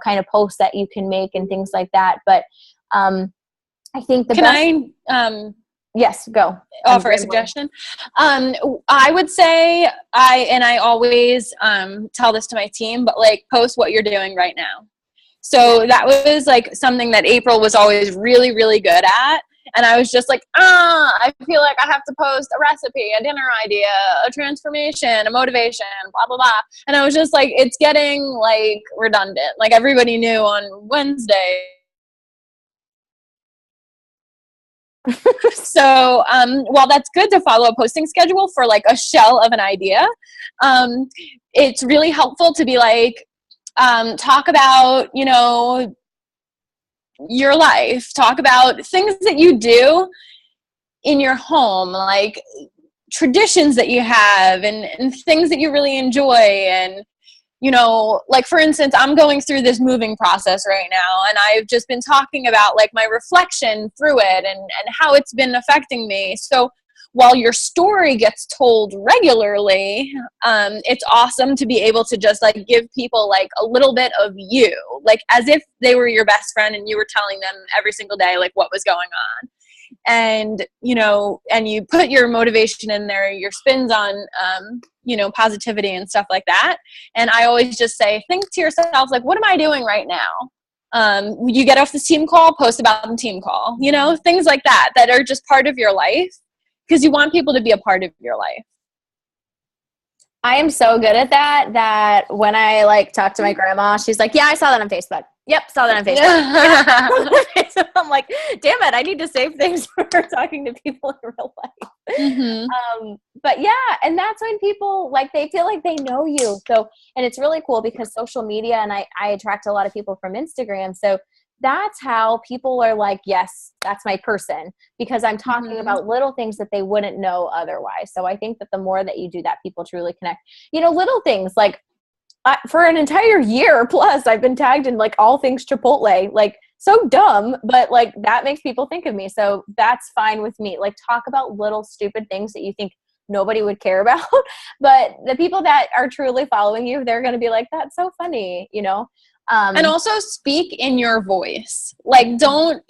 kind of posts that you can make and things like that. But I think yes, go. Offer a suggestion. I would say I always tell this to my team, but post what you're doing right now. So that was something that April was always really, really good at. And I was just like, I feel like I have to post a recipe, a dinner idea, a transformation, a motivation, blah, blah, blah. And I was just like, it's getting redundant. Everybody knew on Wednesday. So while that's good to follow a posting schedule for a shell of an idea, it's really helpful to be talk about, your life, talk about things that you do in your home, traditions that you have and things that you really enjoy. And, for instance, I'm going through this moving process right now, and I've just been talking about my reflection through it and how it's been affecting me. So while your story gets told regularly, it's awesome to be able to just give people a little bit of you, as if they were your best friend and you were telling them every single day what was going on. And and you put your motivation in there, your spins on positivity and stuff like that. And I always just say, think to yourself, what am I doing right now? You get off the team call, post about the team call, things like that are just part of your life, because you want people to be a part of your life. I am so good at that when I like talk to my grandma, she's like, yeah, I saw that on Facebook. Yep, saw that on Facebook. Yeah. So I'm like, damn it, I need to save things for talking to people in real life. Mm-hmm. But yeah, and that's when people like they feel like they know you. So, and it's really cool because social media, and I attract a lot of people from Instagram. So that's how people are like, yes, that's my person, because I'm talking about little things that they wouldn't know otherwise. So I think that the more that you do that, people truly connect. Little things like for an entire year plus, I've been tagged in like all things Chipotle, like so dumb, but like that makes people think of me. So that's fine with me. Like talk about little stupid things that you think nobody would care about. But the people that are truly following you, they're going to be like, that's so funny, And also speak in your voice. Like, don't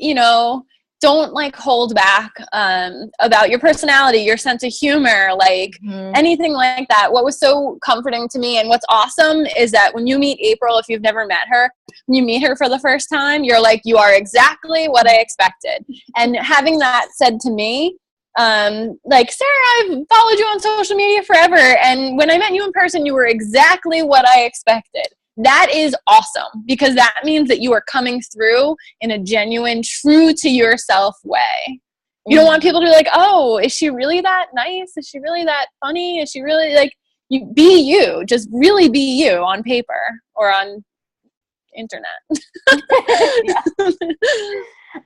like hold back about your personality, your sense of humor, like anything like that. What was so comforting to me and what's awesome is that when you meet April, if you've never met her, when you meet her for the first time, you're like, you are exactly what I expected. And having that said to me, like, Sarah, I've followed you on social media forever. And when I met you in person, you were exactly what I expected. That is awesome, because that means that you are coming through in a genuine, true to yourself way. You don't want people to be like, oh, is she really that nice? Is she really that funny? Is she really like, you be you, just really be you on paper or on internet.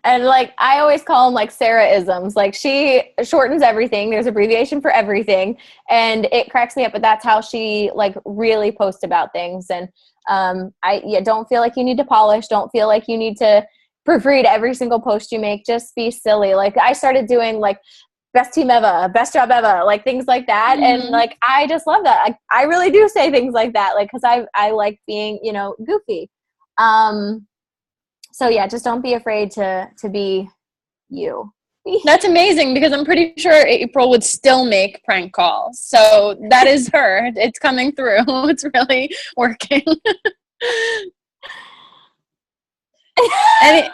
And like, I always call them like Sarah-isms. Like she shortens everything. There's abbreviation for everything. And it cracks me up, but that's how she like really posts about things. And don't feel like you need to polish. Don't feel like you need to proofread every single post you make. Just be silly. Like I started doing like best team ever, best job ever, like things like that. And like, I just love that. I really do say things like that. Like, cause I like being, goofy. So yeah, just don't be afraid to be you. That's amazing, because I'm pretty sure April would still make prank calls. So that is her. It's coming through. It's really working. I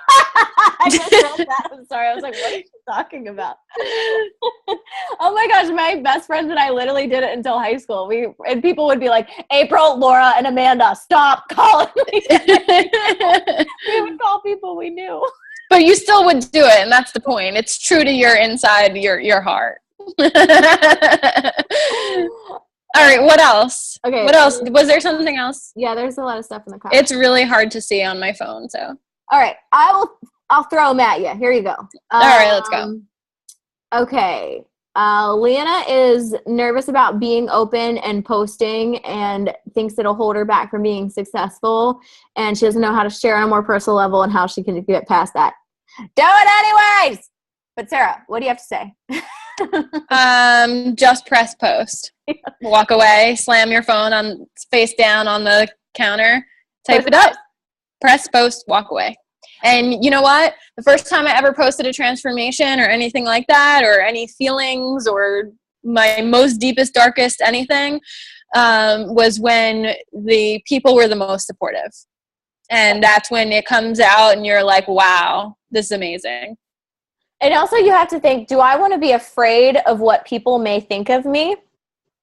just wrote that. I'm sorry. I was like, what are you talking about? Oh my gosh, my best friends and I literally did it until high school. And people would be like, April, Laura, and Amanda, stop calling me. We would call people we knew. But you still would do it, and that's the point. It's true to your inside, your heart. All right, what else? Okay. What else? Was there something else? Yeah, there's a lot of stuff in the car. It's really hard to see on my phone, so. All right, I'll throw them at you. Here you go. All right, let's go. Okay. Leanna is nervous about being open and posting and thinks it'll hold her back from being successful. And she doesn't know how to share on a more personal level and how she can get past that. Do it anyways! But Sarah, what do you have to say? Just press post. Walk away, slam your phone on face down on the counter, type it up, press post, walk away. And you know what? The first time I ever posted a transformation or anything like that, or any feelings or my most deepest, darkest anything, was when the people were the most supportive. And that's when it comes out and you're like, wow, this is amazing. And also you have to think, do I want to be afraid of what people may think of me?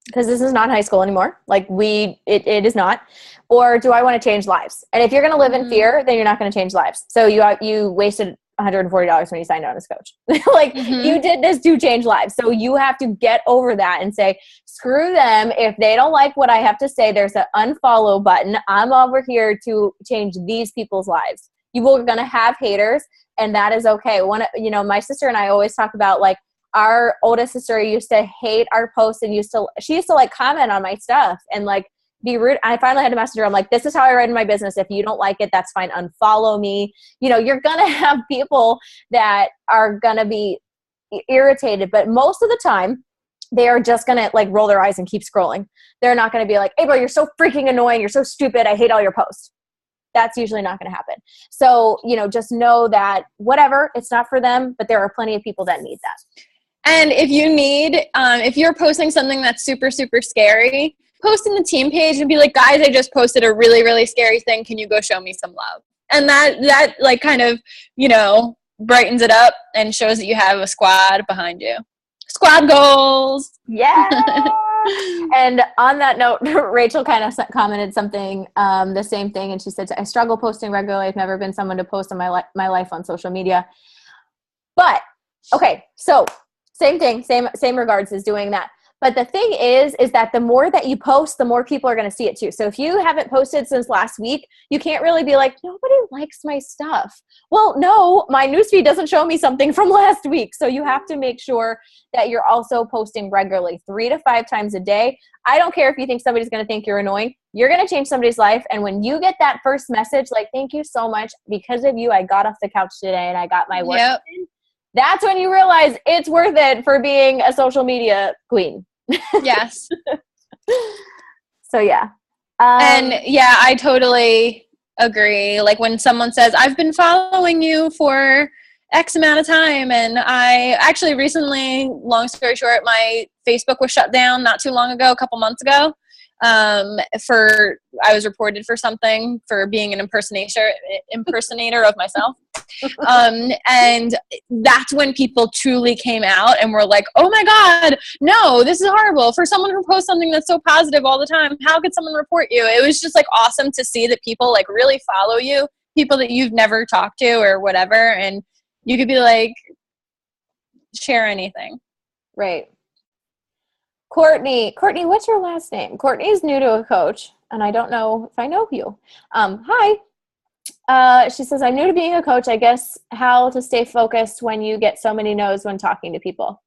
Because this is not high school anymore. Like it is not. Or do I want to change lives? And if you're going to live in fear, then you're not going to change lives. So you wasted $140 when you signed on as coach. Like you did this to change lives. So you have to get over that and say, screw them. If they don't like what I have to say, there's an unfollow button. I'm over here to change these people's lives. You are going to have haters, and that is okay. My sister and I always talk about like our oldest sister used to hate our posts and she used to like comment on my stuff and like be rude. I finally had to message her. I'm like, this is how I run my business. If you don't like it, that's fine. Unfollow me. You're going to have people that are going to be irritated, but most of the time they are just going to like roll their eyes and keep scrolling. They're not going to be like, hey bro, you're so freaking annoying. You're so stupid. I hate all your posts. That's usually not going to happen. So, just know that whatever, it's not for them, but there are plenty of people that need that. And if you need, if you're posting something that's super, super scary, post in the team page and be like, guys, I just posted a really, really scary thing. Can you go show me some love? And that like kind of, brightens it up and shows that you have a squad behind you. Squad goals. Yeah. And on that note, Rachel kind of commented something, the same thing. And she said, I struggle posting regularly. I've never been someone to post on my life on social media. But okay, so same thing, same regards as doing that. But the thing is that the more that you post, the more people are going to see it too. So if you haven't posted since last week, you can't really be like, nobody likes my stuff. Well, no, my newsfeed doesn't show me something from last week. So you have to make sure that you're also posting regularly, 3 to 5 times a day. I don't care if you think somebody's going to think you're annoying. You're going to change somebody's life. And when you get that first message, like, thank you so much. Because of you, I got off the couch today and I got my work in. That's when you realize it's worth it for being a social media queen. Yes. So yeah. And yeah, I totally agree. Like when someone says, I've been following you for X amount of time, and I actually recently, long story short, my Facebook was shut down not too long ago, a couple months ago. I was reported for something for being an impersonator of myself. And that's when people truly came out and were like, oh my God, no, this is horrible. For someone who posts something that's so positive all the time, how could someone report you? It was just like awesome to see that people like really follow you, people that you've never talked to or whatever. And you could be like, share anything. Right. Courtney, what's your last name? Courtney's new to a coach, and I don't know if I know you. Hi. She says, I'm new to being a coach. I guess how to stay focused when you get so many no's when talking to people.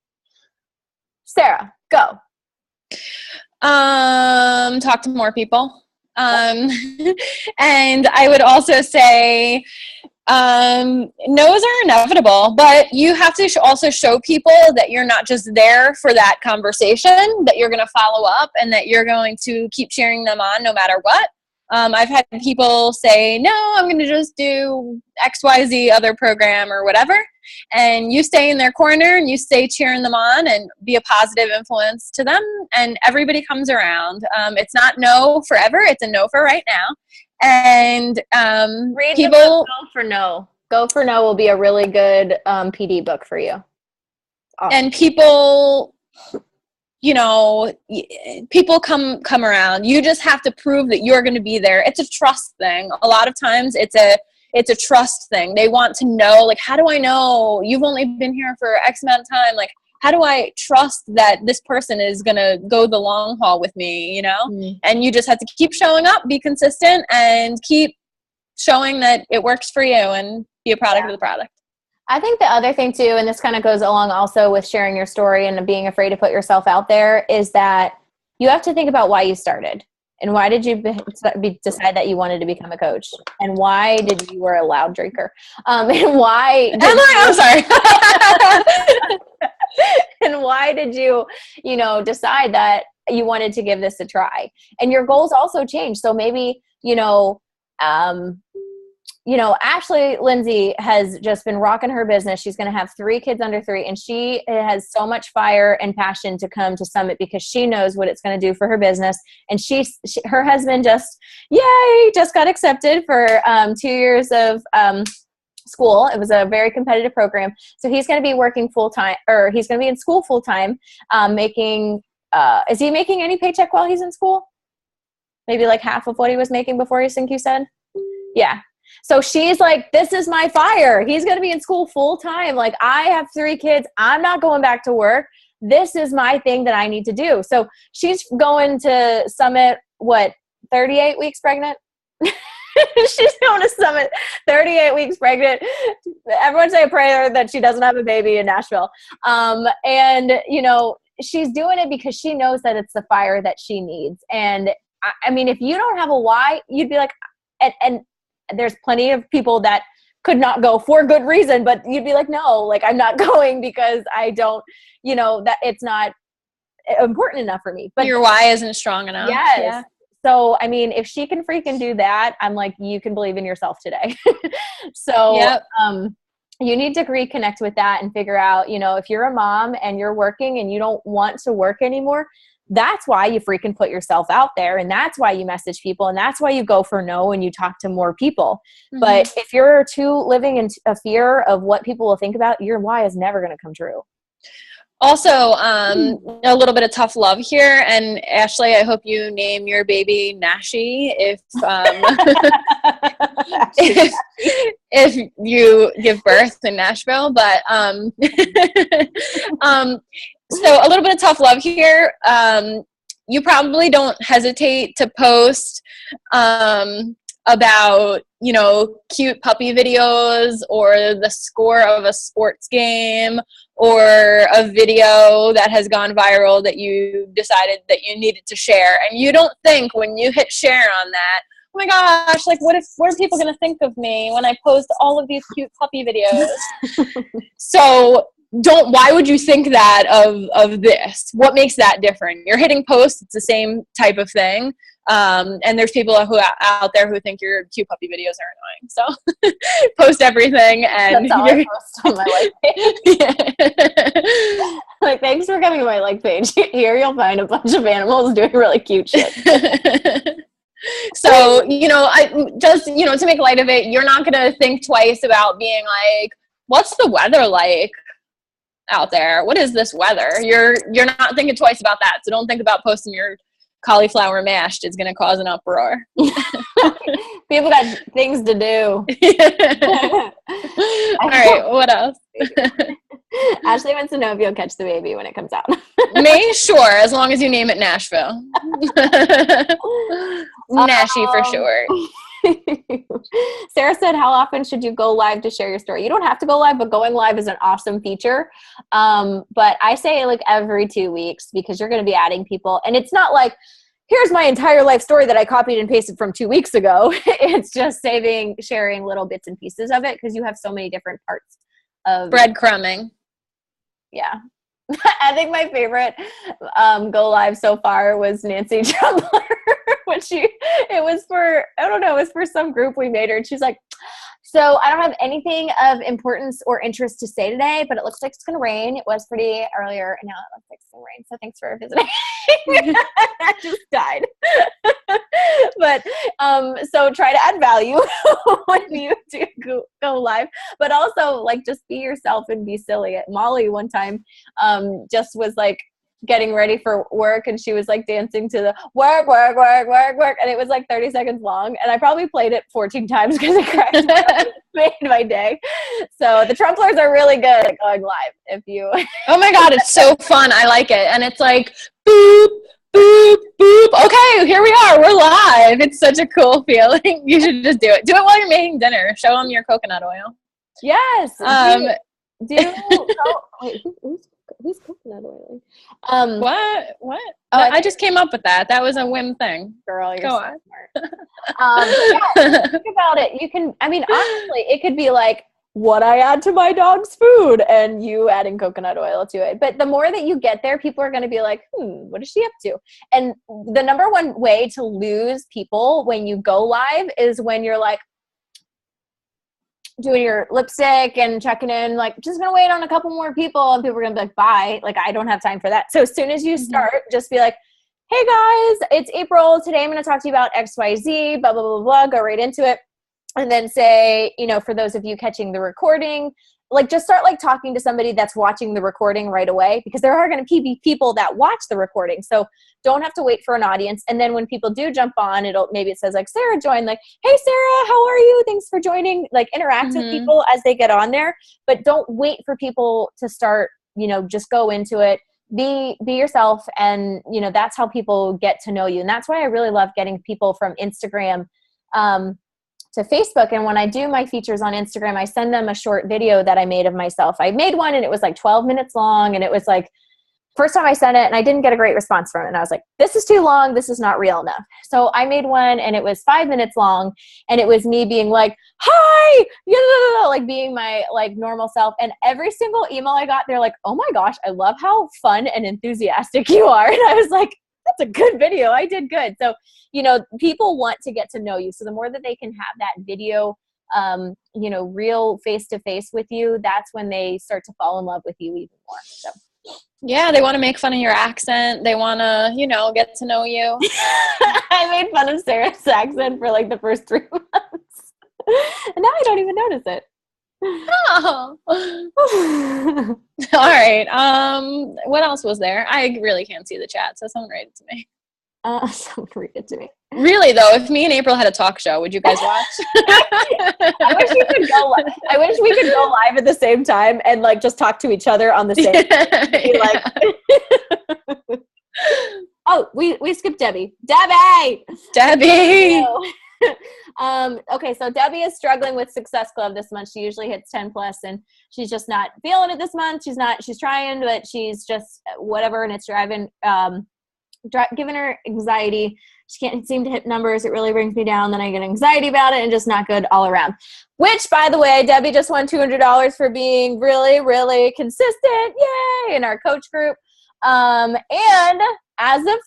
Sarah, go. Talk to more people. And I would also say, no's are inevitable, but you have to also show people that you're not just there for that conversation, that you're going to follow up and that you're going to keep cheering them on no matter what. I've had people say, no, I'm going to just do XYZ other program or whatever. And you stay in their corner and you stay cheering them on and be a positive influence to them. And everybody comes around. It's not no forever. It's a no for right now. And read people, the book, Go for No. Go for No will be a really good PD book for you. Awesome. And people, you know, people come around. You just have to prove that you're going to be there. It's a trust thing. A lot of times it's a trust thing. They want to know, like, how do I know you've only been here for X amount of time? Like, how do I trust that this person is going to go the long haul with me, you know? Mm. And you just have to keep showing up, be consistent, and keep showing that it works for you and be a product of the product. I think the other thing too, and this kind of goes along also with sharing your story and being afraid to put yourself out there, is that you have to think about why you started. And why did you decide that you wanted to become a coach? And why did you were a loud drinker? And why? I'm sorry. And why did you decide that you wanted to give this a try? And your goals also change. So maybe, Ashley Lindsay has just been rocking her business. She's going to have 3 kids under 3, and she has so much fire and passion to come to Summit because she knows what it's going to do for her business. And her husband just got accepted for 2 years of school. It was a very competitive program. So he's going to be working full-time, or he's going to be in school full-time, is he making any paycheck while he's in school? Maybe like half of what he was making before, you think you said? Yeah. So she's like, this is my fire. He's going to be in school full time. Like, I have 3 kids. I'm not going back to work. This is my thing that I need to do. So she's going to Summit, 38 weeks pregnant? She's going to Summit 38 weeks pregnant. Everyone say a prayer that she doesn't have a baby in Nashville. And, she's doing it because she knows that it's the fire that she needs. And I mean, if you don't have a why, you'd be like, and there's plenty of people that could not go for good reason, but you'd be like, no, like, I'm not going because I don't, that it's not important enough for me. But your why isn't strong enough. Yes. Yeah. So, I mean, if she can freaking do that, I'm like, you can believe in yourself today. So, yep. You need to reconnect with that and figure out, if you're a mom and you're working and you don't want to work anymore, that's why you freaking put yourself out there. And that's why you message people. And that's why you go for no and you talk to more people. Mm-hmm. But if you're living in a fear of what people will think about, your why is never going to come true. Also, a little bit of tough love here. And Ashley, I hope you name your baby Nashi if you give birth in Nashville. But so a little bit of tough love here. You probably don't hesitate to post about, you know, cute puppy videos or the score of a sports game or a video that has gone viral that you decided that you needed to share. And you don't think when you hit share on that, oh my gosh, like what are people going to think of me when I post all of these cute puppy videos? So why would you think that of this? What makes that different? You're hitting post, it's the same type of thing. And there's people out there who think your cute puppy videos are annoying. So post everything, and that's all I post on my like page. Like, thanks for coming to my like page. Here you'll find a bunch of animals doing really cute shit. So, you know, I just, you know, to make light of it, you're not gonna think twice about being like, what's the weather like out there? What is this weather? You're not thinking twice about that. So don't think about posting your cauliflower mashed. It's going to cause an uproar. People got things to do. All right, what else? Ashley wants to know if you'll catch the baby when it comes out. May, sure, as long as you name it Nashville. Nashi for sure. Sarah said, how often should you go live to share your story? You don't have to go live, but going live is an awesome feature. But I say like every 2 weeks, because you're going to be adding people. And it's not like, here's my entire life story that I copied and pasted from 2 weeks ago. It's just sharing little bits and pieces of it, because you have so many different parts of breadcrumbing. Yeah. I think my favorite go live so far was Nancy Trumpler. It was for some group we made her, and she's like, so I don't have anything of importance or interest to say today, but it looks like it's going to rain. It was pretty earlier, and now it looks like it's going to rain. So thanks for visiting. I just died. But so try to add value when you do go live, but also like just be yourself and be silly. Molly one time just was like getting ready for work, and she was like dancing to the work, and it was like 30 seconds long, and I probably played it 14 times because it cracked made my day. So the Trumplers are really good at going live. If you oh my god, it's so fun. I like it. And it's like boop boop boop, okay, here we are, we're live. It's such a cool feeling. You should just do it while you're making dinner. Show them your coconut oil. Yes. Who's coconut oil? What? Oh, I just came up with that. That was a whim thing. Girl, you're so smart. Yeah, think about it. You can, I mean, honestly, it could be like what I add to my dog's food and you adding coconut oil to it. But the more that you get there, people are going to be like, what is she up to? And the number one way to lose people when you go live is when you're like, doing your lipstick and checking in, like, just gonna wait on a couple more people, and people are gonna be like, bye. Like, I don't have time for that. So as soon as you start, just be like, hey guys, it's April. Today I'm gonna talk to you about XYZ, blah, blah, blah, blah. Go right into it. And then say, you know, for those of you catching the recording, like, just start like talking to somebody that's watching the recording right away, because there are going to be people that watch the recording. So don't have to wait for an audience. And then when people do jump on, maybe it says like, Sarah joined, like, hey Sarah, how are you? Thanks for joining. Like, interact with people as they get on there, but don't wait for people to start, you know, just go into it. Be yourself. And, you know, that's how people get to know you. And that's why I really love getting people from Instagram, to Facebook. And when I do my features on Instagram, I send them a short video that I made of myself. I made one and it was like 12 minutes long. And it was like, first time I sent it and I didn't get a great response from it. And I was like, this is too long. This is not real enough. So I made one and it was 5 minutes long. And it was me being like, hi, like being my like normal self. And every single email I got, they're like, oh my gosh, I love how fun and enthusiastic you are. And I was like, that's a good video. I did good. So, you know, people want to get to know you. So the more that they can have that video, you know, real face-to-face with you, that's when they start to fall in love with you even more. So. Yeah, they want to make fun of your accent. They want to, you know, get to know you. I made fun of Sarah's accent for like the first 3 months. And now I don't even notice it. Oh. All right. What else was there? I really can't see the chat, so someone write it to me. Someone read it to me. Really though, if me and April had a talk show, would you guys watch? I wish we could go. I wish we could go live at the same time and like just talk to each other on the same. Like, oh, we skipped Debbie. Debbie. Okay, so Debbie is struggling with Success Club this month. She usually hits 10 plus, and she's just not feeling it this month. She's trying, but she's just whatever, and it's giving her anxiety. She can't seem to hit numbers. It really brings me down. Then I get anxiety about it and just not good all around. Which, by the way, Debbie just won $200 for being really, really consistent. Yay! In our coach group. And as of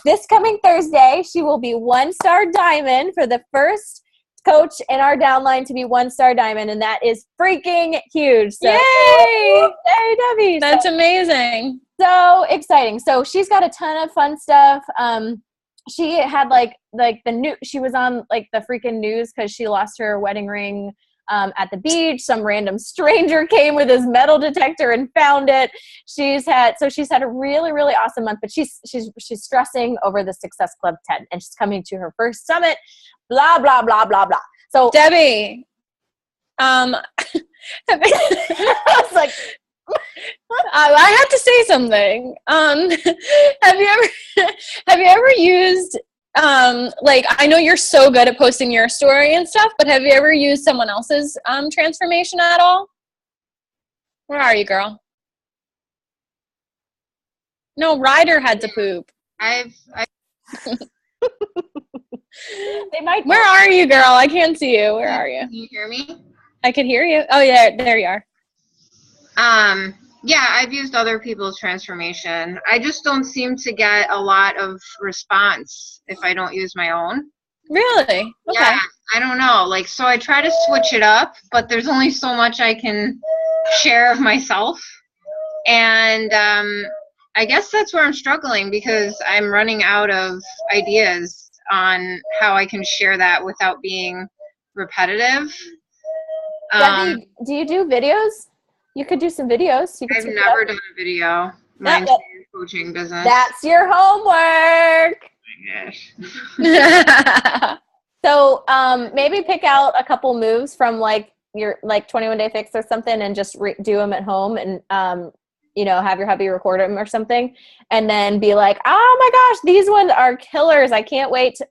this coming Thursday, she will be 1-star diamond, for the first coach in our downline to be 1-star diamond, and that is freaking huge. So, yay! Yay, Debbie! That's amazing. So exciting. So she's got a ton of fun stuff. She had she was on like the freaking news because she lost her wedding ring at the beach. Some random stranger came with his metal detector and found it. She's had a really, really awesome month, but she's stressing over the Success Club 10, and she's coming to her first summit, blah, blah, blah, blah, blah. So Debbie, I was like, I have to say something. Have you ever used, I know you're so good at posting your story and stuff, but have you ever used someone else's transformation at all? Where are you, girl? No, Ryder had to poop. I've they might. Where are you, girl? I can't see you. Where are you? Can you hear me? I could hear you. Oh, yeah, there you are. Yeah, I've used other people's transformation. I just don't seem to get a lot of response if I don't use my own. Really? Okay. Yeah, I don't know. So I try to switch it up, but there's only so much I can share of myself. And I guess that's where I'm struggling, because I'm running out of ideas on how I can share that without being repetitive. Debbie, do you do videos? You could do some videos. I've never done a video. Mine's coaching business. That's your homework. Gosh. So maybe pick out a couple moves from your 21 Day Fix or something, and just do them at home, and have your hubby record them or something, and then be like, oh my gosh, these ones are killers. I can't wait to,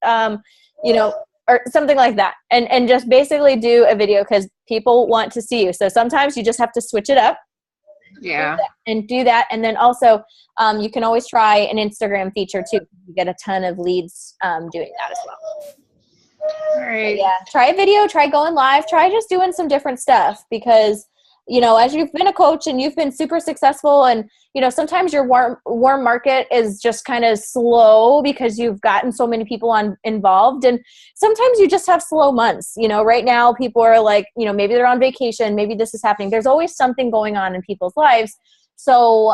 or something like that. And just basically do a video, because people want to see you. So sometimes you just have to switch it up. Yeah. And do that. And then also you can always try an Instagram feature too. You get a ton of leads doing that as well. All right. But yeah. Try a video, try going live, try just doing some different stuff, because as you've been a coach and you've been super successful, and, sometimes your warm market is just kind of slow because you've gotten so many people involved. And sometimes you just have slow months. Right now people are like, maybe they're on vacation, maybe this is happening. There's always something going on in people's lives. So,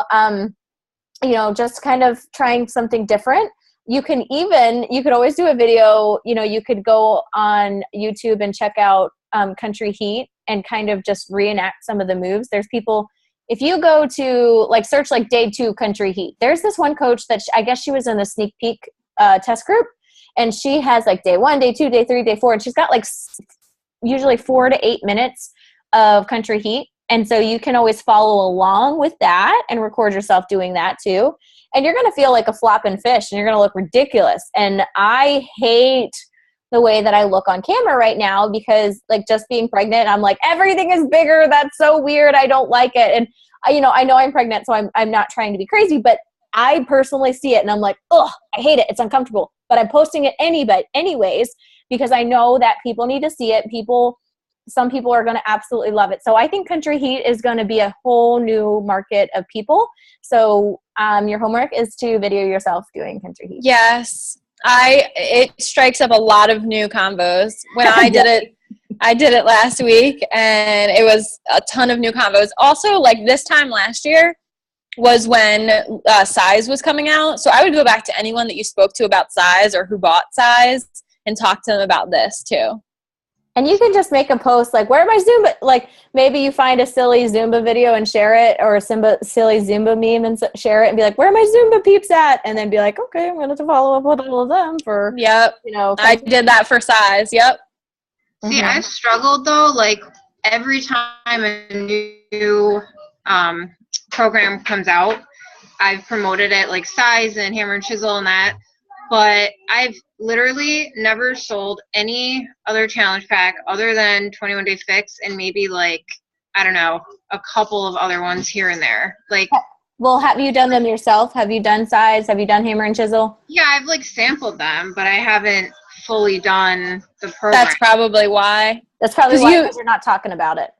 just kind of trying something different. You could always do a video. You could go on YouTube and check out Country Heat and kind of just reenact some of the moves. There's people, if you go to search day 2 Country Heat, there's this one coach that I guess she was in the sneak peek test group, and she has day 1, day 2, day 3, day 4, and she's got usually 4 to 8 minutes of Country Heat. And so you can always follow along with that and record yourself doing that too. And you're going to feel like a flopping fish, and you're going to look ridiculous. And I hate the way that I look on camera right now, because just being pregnant, I'm like, everything is bigger. That's so weird. I don't like it. And I know I'm pregnant, so I'm not trying to be crazy, but I personally see it and I'm like, oh, I hate it. It's uncomfortable, but I'm posting it anyways, because I know that people need to see it. Some people are going to absolutely love it. So I think Country Heat is going to be a whole new market of people. So your homework is to video yourself doing Country Heat. Yes. It strikes up a lot of new combos. When I did it last week, and it was a ton of new combos. Also, this time last year was when Size was coming out. So I would go back to anyone that you spoke to about Size or who bought Size and talk to them about this too. And you can just make a post like, where are my Zumba? Like maybe you find a silly Zumba video and share it, or a silly Zumba meme and share it and be like, where are my Zumba peeps at? And then be like, okay, I'm going to follow up with all of them for, Yep. I did that for size. Yep. See, I've struggled though, like every time a new program comes out, I've promoted it like Size and Hammer and Chisel and that, but I've literally never sold any other challenge pack other than 21 Day Fix and maybe like, I don't know, a couple of other ones here and there. Like, well, have you done them yourself? Have you done Size? Have you done Hammer and Chisel? Yeah, I've like sampled them, but I haven't fully done the program. That's probably why. That's probably why, because you're not talking about it.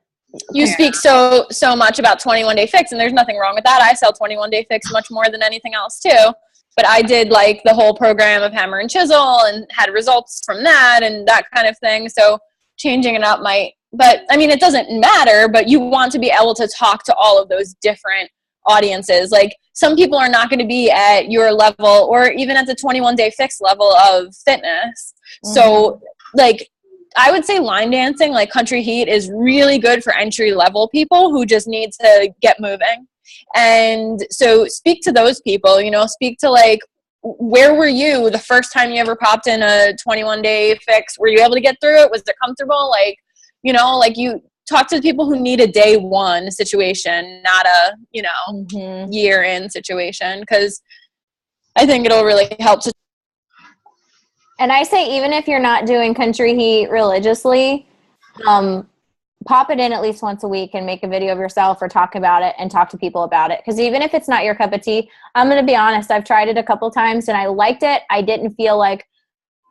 You speak so much about 21 Day Fix, and there's nothing wrong with that. I sell 21 Day Fix much more than anything else too. But I did like the whole program of Hammer and Chisel and had results from that and that kind of thing. So changing it up might, but I mean, it doesn't matter, but you want to be able to talk to all of those different audiences. Like some people are not going to be at your level or even at the 21 Day Fix level of fitness. So like, I would say line dancing, like Country Heat, is really good for entry level people who just need to get moving. And so speak to those people, you know, speak to like, where were you the first time you ever popped in a 21 Day Fix? Were you able to get through it? Was it comfortable? Like, you know, like you talk to the people who need a day one situation, not a, you know, year in situation. Cause I think it'll really help to. And I say, even if you're not doing Country Heat religiously, pop it in at least once a week and make a video of yourself or talk about it and talk to people about it. Because even if it's not your cup of tea, I'm going to be honest, I've tried it a couple times and I liked it. I didn't feel like,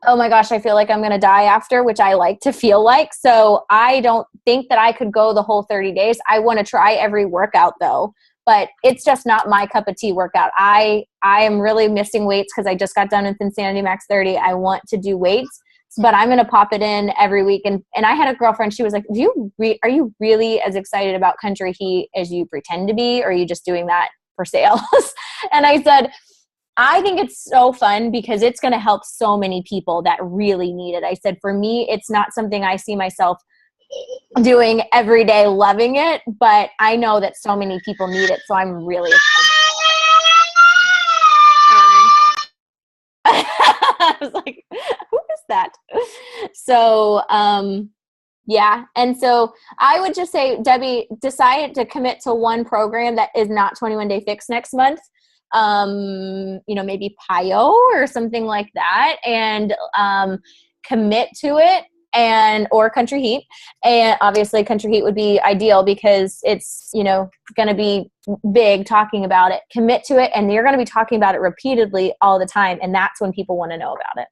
oh my gosh, I feel like I'm going to die after, which I like to feel like. So I don't think that I could go the whole 30 days. I want to try every workout though, but it's just not my cup of tea workout. I am really missing weights because I just got done with Insanity Max 30. I want to do weights, but I'm going to pop it in every week. And I had a girlfriend, she was like, are you really as excited about Country Heat as you pretend to be? Or are you just doing that for sales? And I said, I think it's so fun because it's going to help so many people that really need it. I said, for me, it's not something I see myself doing every day, loving it, but I know that so many people need it. So I'm really excited. I was like, who is that? So, yeah. And so I would just say, Debbie, decide to commit to one program that is not 21 Day Fix next month. You know, maybe PiYo or something like that, and commit to it, and or Country Heat. And obviously Country Heat would be ideal because it's, you know, going to be big talking about it. Commit to it, and you're going to be talking about it repeatedly all the time, and that's when people want to know about it.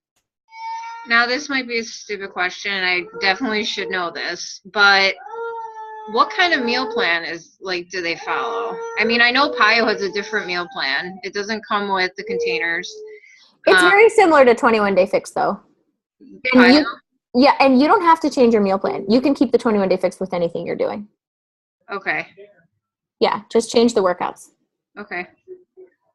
Now, this might be a stupid question. I definitely should know this, but what kind of meal plan do they follow? I mean, I know PiYo has a different meal plan. It doesn't come with the containers. It's very similar to 21 Day Fix though. And and you don't have to change your meal plan. You can keep the 21 Day Fix with anything you're doing. Okay. Yeah, just change the workouts. Okay.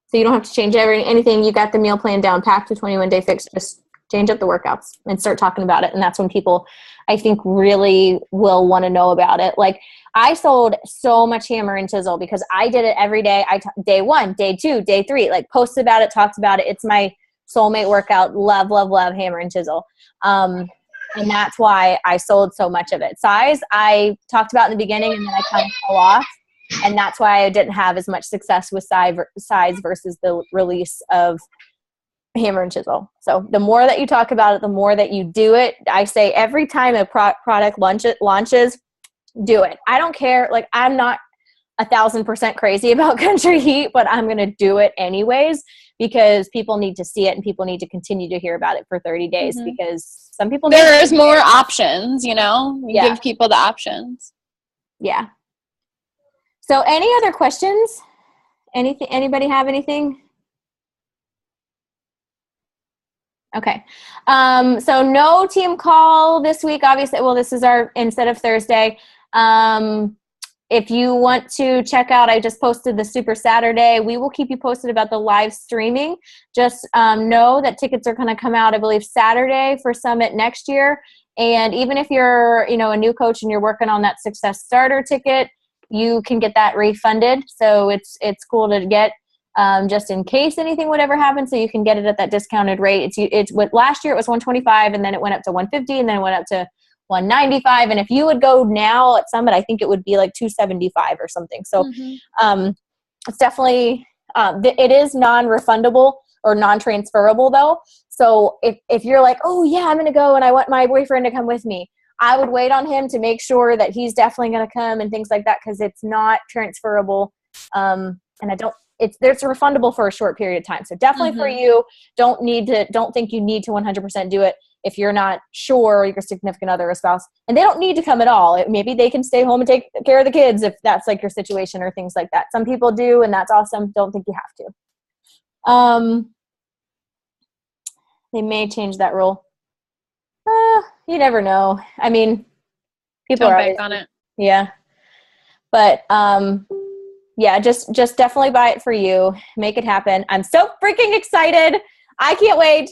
So you don't have to change anything. You got the meal plan down packed to 21 Day Fix. Just change up the workouts and start talking about it. And that's when people, I think, really will want to know about it. Like, I sold so much Hammer and Chisel because I did it every day. Day 1, day 2, day 3, like posted about it, talked about it. It's my soulmate workout. Love, love, love Hammer and Chisel. And that's why I sold so much of it. Size, I talked about in the beginning and then I kind of fell off. And that's why I didn't have as much success with Size versus the release of Hammer and Chisel. So the more that you talk about it, the more that you do it. I say every time a product launches, do it. I don't care. Like, I'm not 1,000% crazy about Country Heat, but I'm going to do it anyways because people need to see it and people need to continue to hear about it for 30 days because some people there's more options, you know, give people the options. Yeah. So any other questions? Anybody have anything? Okay. So no team call this week, obviously. Well, this is our, instead of Thursday. If you want to check out, I just posted the Super Saturday. We will keep you posted about the live streaming. Just know that tickets are going to come out, I believe, Saturday for Summit next year. And even if you're, a new coach and you're working on that success starter ticket, you can get that refunded. So it's cool to get, just in case anything would ever happen. So you can get it at that discounted rate. It's what last year it was $125, and then it went up to $150, and then it went up to $195. And if you would go now at Summit, I think it would be like $275 or something. So, it's definitely, it is non-refundable or non-transferable though. So if you're like, oh yeah, I'm going to go and I want my boyfriend to come with me, I would wait on him to make sure that he's definitely going to come and things like that, because it's not transferable. And there's refundable for a short period of time. So definitely for you, don't think you need to 100% do it if you're not sure your significant other or spouse, and they don't need to come at all. Maybe they can stay home and take care of the kids if that's like your situation or things like that. Some people do, and that's awesome. Don't think you have to. They may change that rule. You never know. I mean, people Don't are bank on it. Yeah. But, yeah, just definitely buy it for you. Make it happen. I'm so freaking excited. I can't wait.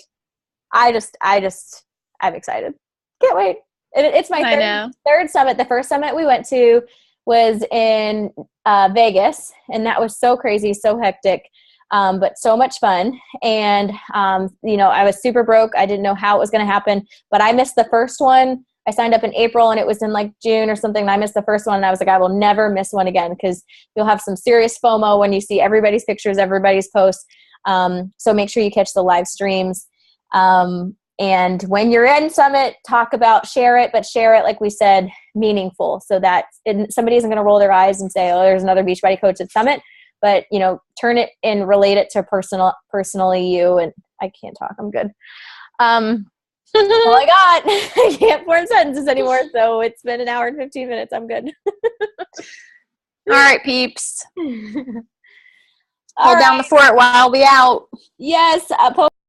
I'm excited. Can't wait. It's my third summit. The first summit we went to was in Vegas, and that was so crazy, so hectic, but so much fun. And, I was super broke. I didn't know how it was going to happen, but I missed the first one. I signed up in April, and it was in like June or something, and I missed the first one, and I was like, I will never miss one again, because you'll have some serious FOMO when you see everybody's pictures, everybody's posts. So make sure you catch the live streams. And when you're in Summit, share it, but share it, like we said, meaningful, so that somebody isn't going to roll their eyes and say, oh, there's another Beachbody coach at Summit, but, turn it and relate it to personally you. And I can't talk. I'm good. All I got. I can't form sentences anymore. So it's been an hour and 15 minutes. I'm good. All right, peeps. Hold down the fort while we out. Yes.